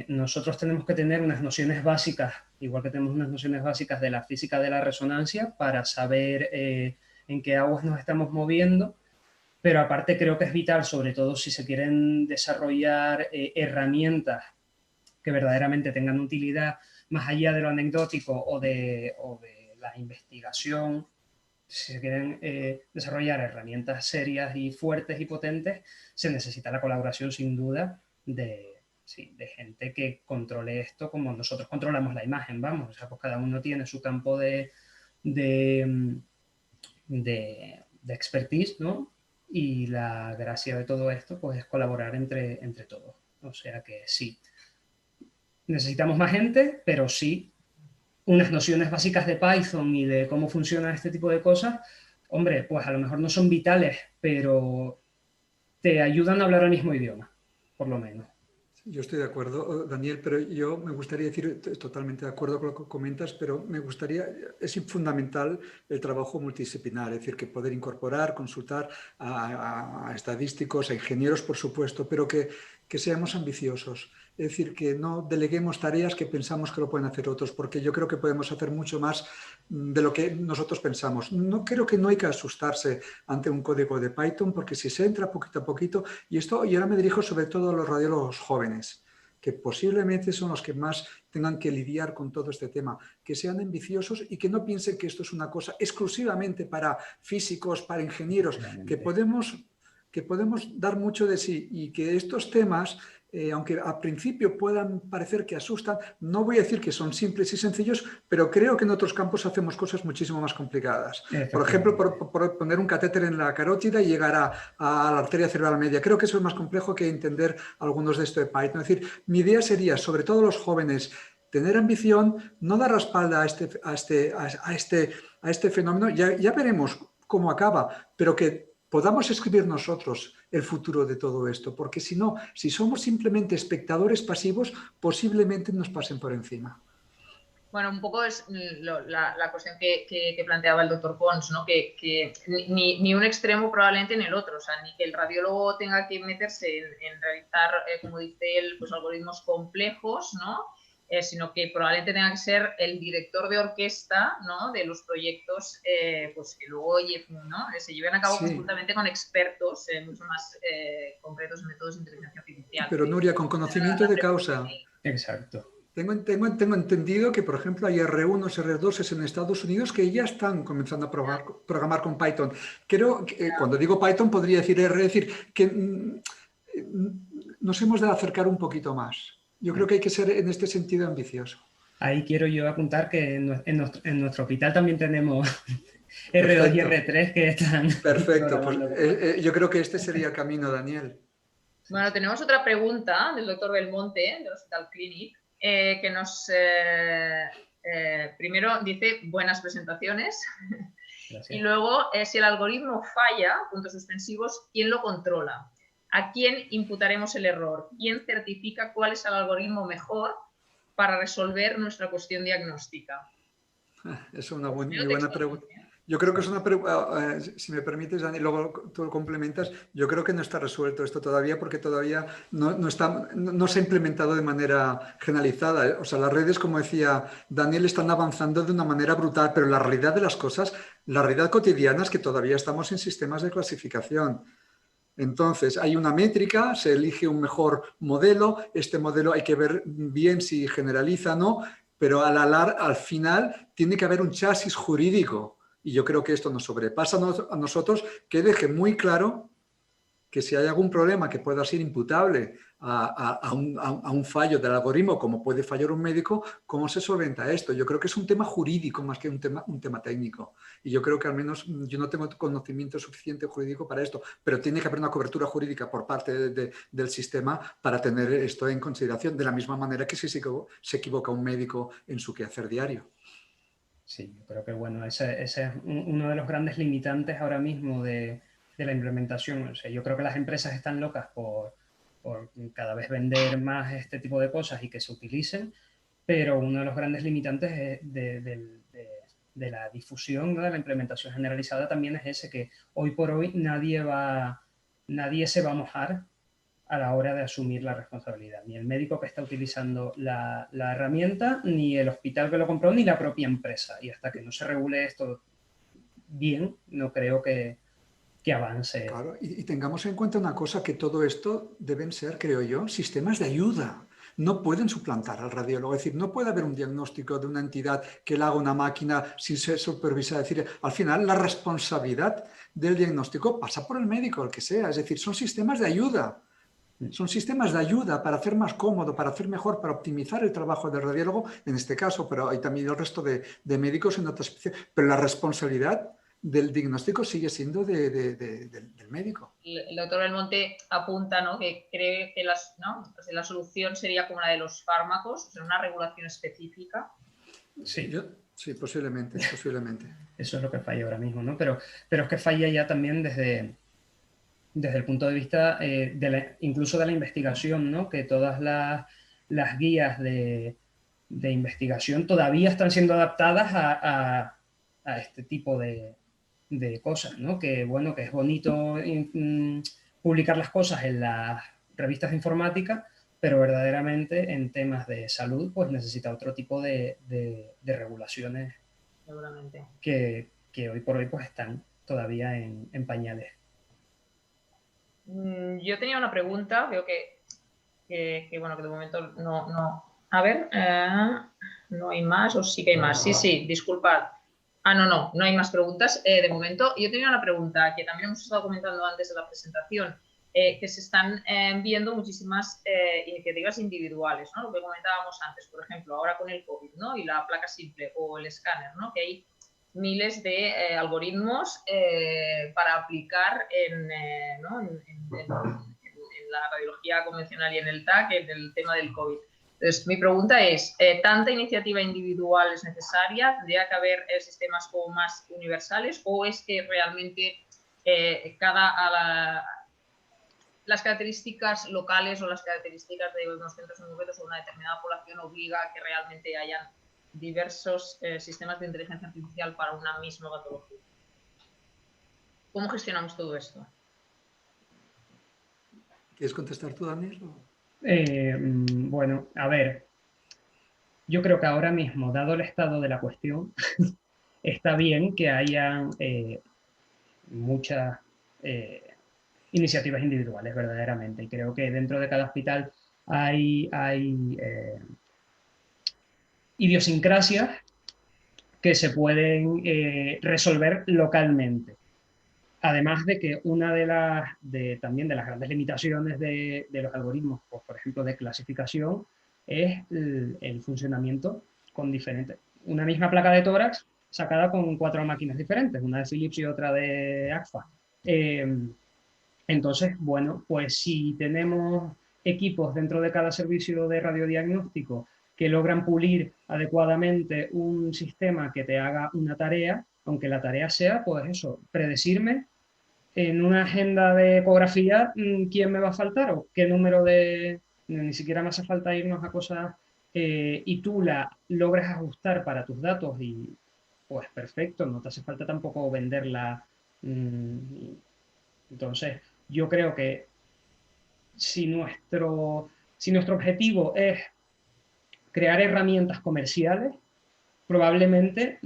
nosotros tenemos que tener unas nociones básicas, igual que tenemos unas nociones básicas de la física de la resonancia, para saber en qué aguas nos estamos moviendo, pero aparte creo que es vital, sobre todo si se quieren desarrollar herramientas que verdaderamente tengan utilidad más allá de lo anecdótico o de la investigación. Si se quieren desarrollar herramientas serias y fuertes y potentes, se necesita la colaboración sin duda de gente que controle esto como nosotros controlamos la imagen, vamos. O sea, pues cada uno tiene su campo de expertise, ¿no? Y la gracia de todo esto pues es colaborar entre todos. O sea que sí, necesitamos más gente, pero sí unas nociones básicas de Python y de cómo funciona este tipo de cosas, hombre, pues a lo mejor no son vitales, pero te ayudan a hablar el mismo idioma, por lo menos. Yo estoy de acuerdo, Daniel, pero yo me gustaría decir, totalmente de acuerdo con lo que comentas, pero me gustaría, es fundamental el trabajo multidisciplinar, es decir, que poder incorporar, consultar a estadísticos, a ingenieros, por supuesto, pero que seamos ambiciosos. Es decir, que no deleguemos tareas que pensamos que lo pueden hacer otros, porque yo creo que podemos hacer mucho más de lo que nosotros pensamos. No creo que no hay que asustarse ante un código de Python, porque si se entra poquito a poquito, y ahora me dirijo sobre todo a los radiólogos jóvenes, que posiblemente son los que más tengan que lidiar con todo este tema, que sean ambiciosos y que no piensen que esto es una cosa exclusivamente para físicos, para ingenieros, que podemos dar mucho de sí y que estos temas, aunque al principio puedan parecer que asustan, no voy a decir que son simples y sencillos, pero creo que en otros campos hacemos cosas muchísimo más complicadas. Por ejemplo, por poner un catéter en la carótida y llegar a la arteria cerebral media. Creo que eso es más complejo que entender algunos de esto de Python. Es decir, mi idea sería, sobre todo los jóvenes, tener ambición, no dar la espalda a este fenómeno. Ya veremos cómo acaba, pero que podamos escribir nosotros el futuro de todo esto, porque si no, si somos simplemente espectadores pasivos, posiblemente nos pasen por encima. Bueno, un poco es la cuestión que planteaba el doctor Pons, ¿no? Que ni un extremo probablemente ni el otro, o sea, ni que el radiólogo tenga que meterse en realizar, como dice él, pues algoritmos complejos, ¿no? Sino que probablemente tenga que ser el director de orquesta, ¿no? De los proyectos, pues que luego, ¿no? Se lleven a cabo conjuntamente con expertos mucho más concretos en métodos de inteligencia artificial. Pero Nuria, con conocimiento de causa. Exacto. Tengo entendido que, por ejemplo, hay R1, R2 en Estados Unidos que ya están comenzando a programar con Python. Creo que cuando digo Python podría decir R, es decir, que nos hemos de acercar un poquito más. Yo creo que hay que ser en este sentido ambicioso. Ahí quiero yo apuntar que en nuestro hospital también tenemos R2 y R3 que están... Perfecto, pues yo creo que este sería el camino, Daniel. Bueno, tenemos otra pregunta del doctor Belmonte, del Hospital Clínic, que nos... primero dice, buenas presentaciones. Gracias. Y luego, si el algoritmo falla, puntos suspensivos, ¿quién lo controla? ¿A quién imputaremos el error? ¿Quién certifica cuál es el algoritmo mejor para resolver nuestra cuestión diagnóstica? Es una muy buena pregunta. Yo creo que es una pregunta, si me permites, Dani, luego tú lo complementas, yo creo que no está resuelto esto todavía porque todavía no se ha implementado de manera generalizada. O sea, las redes, como decía Daniel, están avanzando de una manera brutal, pero la realidad de las cosas, la realidad cotidiana es que todavía estamos en sistemas de clasificación. Entonces, hay una métrica, se elige un mejor modelo, este modelo hay que ver bien si generaliza o no, pero al final tiene que haber un chasis jurídico. Y yo creo que esto nos sobrepasa a nosotros, que deje muy claro que si hay algún problema que pueda ser imputable a un fallo del algoritmo, como puede fallar un médico, ¿cómo se solventa esto? Yo creo que es un tema jurídico más que un tema técnico. Y yo creo que al menos yo no tengo conocimiento suficiente jurídico para esto, pero tiene que haber una cobertura jurídica por parte del sistema para tener esto en consideración, de la misma manera que si se equivoca un médico en su quehacer diario. Sí, yo creo que bueno, ese es uno de los grandes limitantes ahora mismo de la implementación. O sea, yo creo que las empresas están locas por cada vez vender más este tipo de cosas y que se utilicen, pero uno de los grandes limitantes de la difusión, ¿no? De la implementación generalizada también es ese, que hoy por hoy nadie se va a mojar a la hora de asumir la responsabilidad. Ni el médico que está utilizando la herramienta, ni el hospital que lo compró, ni la propia empresa. Y hasta que no se regule esto bien, no creo que avance. Claro, y tengamos en cuenta una cosa, que todo esto deben ser, creo yo, sistemas de ayuda. No pueden suplantar al radiólogo. Es decir, no puede haber un diagnóstico de una entidad que le haga una máquina sin ser supervisada. Es decir, al final la responsabilidad del diagnóstico pasa por el médico, el que sea. Es decir, son sistemas de ayuda. Son sistemas de ayuda para hacer más cómodo, para hacer mejor, para optimizar el trabajo del radiólogo, en este caso, pero hay también el resto de médicos en otras especialidades. Pero la responsabilidad del diagnóstico sigue siendo del médico. El doctor Belmonte apunta, ¿no?, que cree que la solución sería como la de los fármacos, o sea, una regulación específica. Sí. Sí, posiblemente. Eso es lo que falla ahora mismo, ¿no? Pero es que falla ya también desde el punto de vista incluso de la investigación, ¿no? Que todas las guías de investigación todavía están siendo adaptadas a este tipo de cosas, ¿no? Que bueno, que es bonito publicar las cosas en las revistas de informática, pero verdaderamente en temas de salud pues necesita otro tipo de regulaciones Seguramente. que hoy por hoy pues están todavía en pañales. Yo tenía una pregunta, veo que bueno, que de momento no. A ver, no hay más o sí que hay más. Sí, disculpad. No hay más preguntas de momento. Yo tenía una pregunta que también hemos estado comentando antes de la presentación, que se están viendo muchísimas iniciativas individuales, ¿no? Lo que comentábamos antes, por ejemplo, ahora con el COVID, ¿no? Y la placa simple o el escáner, ¿no? Que hay miles de algoritmos para aplicar en la radiología convencional y en el TAC, en el tema del COVID. Entonces, mi pregunta es, ¿tanta iniciativa individual es necesaria? ¿Tendría que haber sistemas como más universales o es que realmente las características locales o las características de unos centros concretos o una determinada población obliga a que realmente hayan diversos sistemas de inteligencia artificial para una misma patología? ¿Cómo gestionamos todo esto? ¿Quieres contestar tú, Daniel? Bueno, a ver, yo creo que ahora mismo, dado el estado de la cuestión, está bien que haya muchas iniciativas individuales, verdaderamente. Y creo que dentro de cada hospital hay idiosincrasias que se pueden resolver localmente. Además de que una también de las grandes limitaciones de los algoritmos, pues, por ejemplo, de clasificación, es el funcionamiento con una misma placa de tórax sacada con 4 máquinas diferentes, una de Philips y otra de Agfa. Entonces, bueno, pues si tenemos equipos dentro de cada servicio de radiodiagnóstico que logran pulir adecuadamente un sistema que te haga una tarea, aunque la tarea sea, pues eso, predecirme en una agenda de ecografía quién me va a faltar o qué número de... Ni siquiera me hace falta irnos a cosas y tú la logras ajustar para tus datos y pues perfecto, no te hace falta tampoco venderla. Entonces, yo creo que si nuestro objetivo es crear herramientas comerciales, probablemente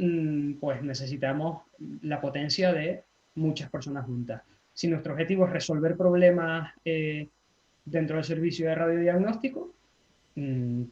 pues necesitamos la potencia de muchas personas juntas. Si nuestro objetivo es resolver problemas dentro del servicio de radiodiagnóstico,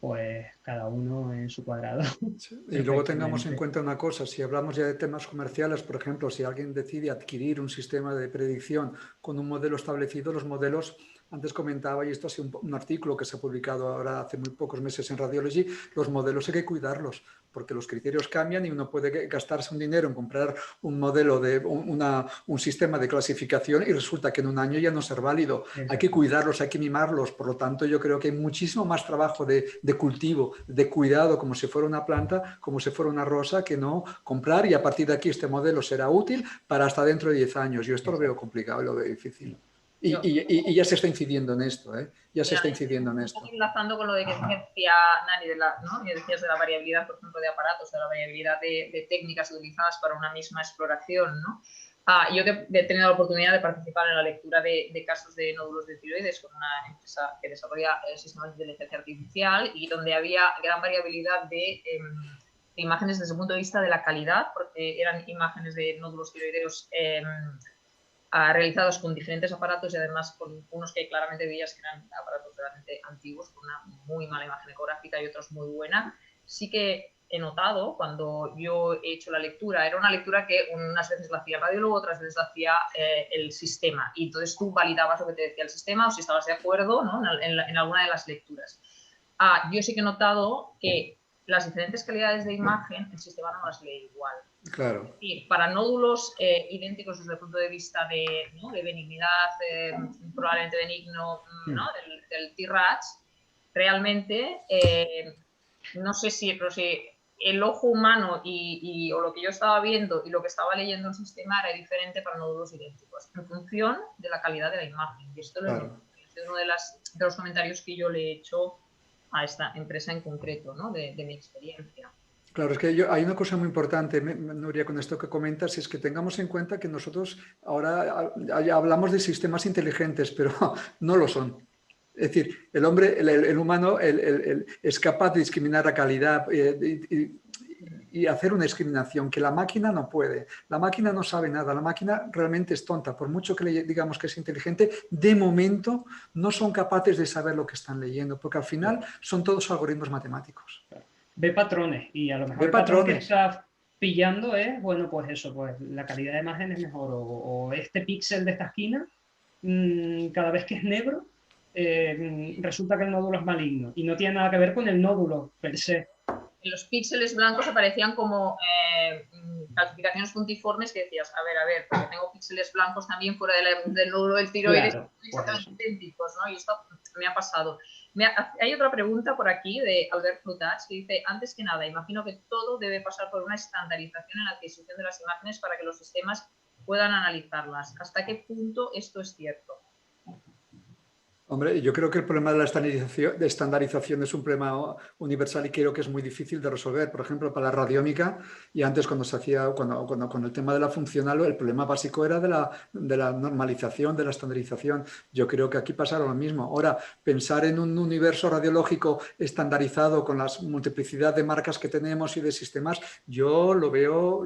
pues cada uno en su cuadrado. Sí. Y luego tengamos en cuenta una cosa, si hablamos ya de temas comerciales, por ejemplo, si alguien decide adquirir un sistema de predicción con un modelo establecido, los modelos, antes comentaba, y esto ha sido un artículo que se ha publicado ahora hace muy pocos meses en Radiology, los modelos hay que cuidarlos, porque los criterios cambian y uno puede gastarse un dinero en comprar un modelo de un sistema de clasificación y resulta que en un año ya no ser válido. Exacto. Hay que cuidarlos, hay que mimarlos, por lo tanto yo creo que hay muchísimo más trabajo de cultivo, de cuidado, como si fuera una planta, como si fuera una rosa, que no comprar y a partir de aquí este modelo será útil para hasta dentro de 10 años. Yo esto lo veo complicado, lo veo difícil. Y ya se está incidiendo en esto, ¿eh? Ya se está incidiendo en esto. Enlazando con lo de que decía Nani, ¿no? Que decías de la variabilidad, por ejemplo, de aparatos, de la variabilidad de técnicas utilizadas para una misma exploración, ¿no? Yo que he tenido la oportunidad de participar en la lectura de casos de nódulos de tiroides con una empresa que desarrolla sistemas de inteligencia artificial y donde había gran variabilidad de imágenes desde el punto de vista de la calidad, porque eran imágenes de nódulos tiroideos realizados con diferentes aparatos y además con unos que claramente veías que eran aparatos realmente antiguos, con una muy mala imagen ecográfica y otros muy buena. Sí que he notado cuando yo he hecho la lectura, era una lectura que unas veces la hacía el radiólogo, otras veces la hacía el sistema y entonces tú validabas lo que te decía el sistema o si estabas de acuerdo, ¿no? en alguna de las lecturas. Yo sí que he notado que las diferentes calidades de imagen el sistema no las lee igual. Claro. Es decir, para nódulos idénticos desde el punto de vista ¿no? de benignidad, probablemente benigno, ¿no? del T-RADS, realmente no sé pero si el ojo humano o lo que yo estaba viendo y lo que estaba leyendo el sistema era diferente para nódulos idénticos, en función de la calidad de la imagen. Y esto es uno de los comentarios que yo le he hecho a esta empresa en concreto, ¿no? de mi experiencia. Claro, es que hay una cosa muy importante, Nuria, con esto que comentas, es que tengamos en cuenta que nosotros ahora hablamos de sistemas inteligentes, pero no lo son. Es decir, el hombre, el humano es capaz de discriminar la calidad y hacer una discriminación que la máquina no puede. La máquina no sabe nada, la máquina realmente es tonta. Por mucho que le digamos que es inteligente, de momento no son capaces de saber lo que están leyendo, porque al final son todos algoritmos matemáticos. Ve patrones y a lo mejor Ve el patrón que patrones. está pillando es, bueno, pues eso, pues la calidad de imagen es mejor o este píxel de esta esquina, cada vez que es negro, resulta que el nódulo es maligno y no tiene nada que ver con el nódulo per se. Los píxeles blancos aparecían como calcificaciones puntiformes que decías, a ver, porque tengo píxeles blancos también fuera del nódulo del tiroides, Claro, exactamente idénticos, ¿no? Y esto me ha pasado. Hay otra pregunta por aquí de Albert Frutats que dice, antes que nada, imagino que todo debe pasar por una estandarización en la adquisición de las imágenes para que los sistemas puedan analizarlas. ¿Hasta qué punto esto es cierto? Hombre, yo creo que el problema de la estandarización es un problema universal y creo que es muy difícil de resolver. Por ejemplo, para la radiómica, y antes cuando se hacía, con el tema de la funcional, el problema básico era de la normalización, de la estandarización. Yo creo que aquí pasará lo mismo. Ahora, pensar en un universo radiológico estandarizado con la multiplicidad de marcas que tenemos y de sistemas, yo lo veo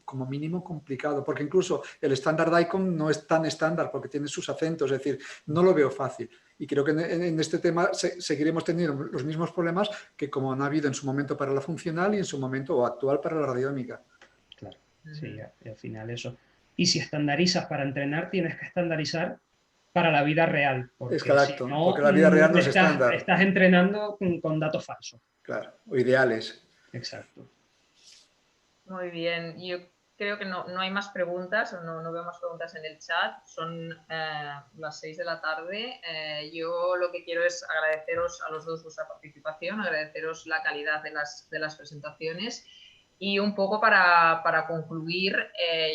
como mínimo complicado, porque incluso el estándar DICOM no es tan estándar porque tiene sus acentos, es decir, no lo veo fácil. Y creo que en este tema seguiremos teniendo los mismos problemas que como han habido en su momento para la funcional y en su momento o actual para la radiómica. Claro, sí, al final eso. Y si estandarizas para entrenar, tienes que estandarizar para la vida real, porque Es correcto, si no, porque la vida real no es estándar. estás entrenando con datos falsos. Claro, o ideales. Exacto. Muy bien, yo creo que no hay más preguntas, no veo más preguntas en el chat, son las 6 de la tarde. Yo lo que quiero es agradeceros a los dos vuestra participación, agradeceros la calidad de las presentaciones y un poco para concluir,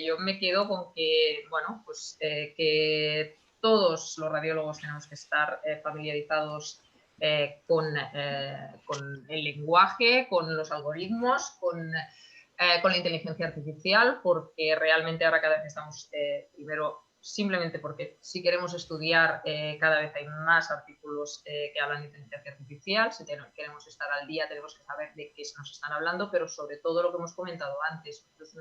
yo me quedo con que, bueno, pues que todos los radiólogos tenemos que estar familiarizados con el lenguaje, con los algoritmos, con la inteligencia artificial, porque realmente ahora cada vez estamos, primero, simplemente porque si queremos estudiar, cada vez hay más artículos que hablan de inteligencia artificial, si queremos estar al día tenemos que saber de qué nos están hablando, pero sobre todo lo que hemos comentado antes, nosotros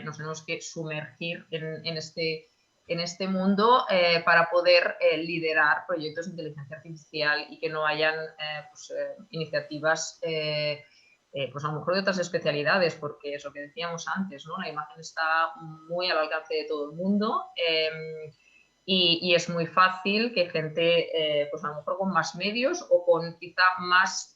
nos tenemos que sumergir en este mundo para poder liderar proyectos de inteligencia artificial y que no hayan iniciativas pues a lo mejor de otras especialidades, porque eso que decíamos antes, ¿no? La imagen está muy al alcance de todo el mundo y es muy fácil que gente, pues a lo mejor con más medios o con quizá más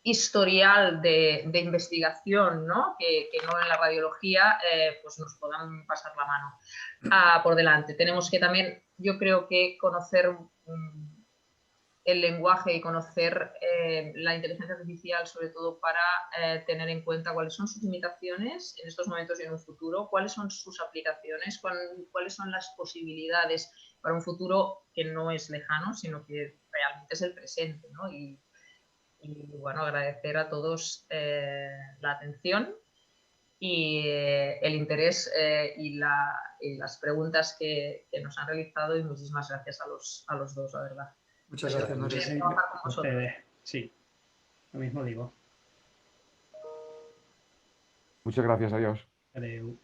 historial de investigación, ¿no? Que no en la radiología, pues nos puedan pasar la mano por delante. Tenemos que también, yo creo que conocer el lenguaje y conocer la inteligencia artificial, sobre todo para tener en cuenta cuáles son sus limitaciones en estos momentos y en un futuro, cuáles son sus aplicaciones, cuáles son las posibilidades para un futuro que no es lejano, sino que realmente es el presente, ¿no? Y bueno, agradecer a todos la atención y el interés y las preguntas que nos han realizado, y muchísimas gracias a los dos, la verdad. Muchas gracias, Nuria. Sí, ustedes, sí, lo mismo digo. Muchas gracias, adiós. Adeu.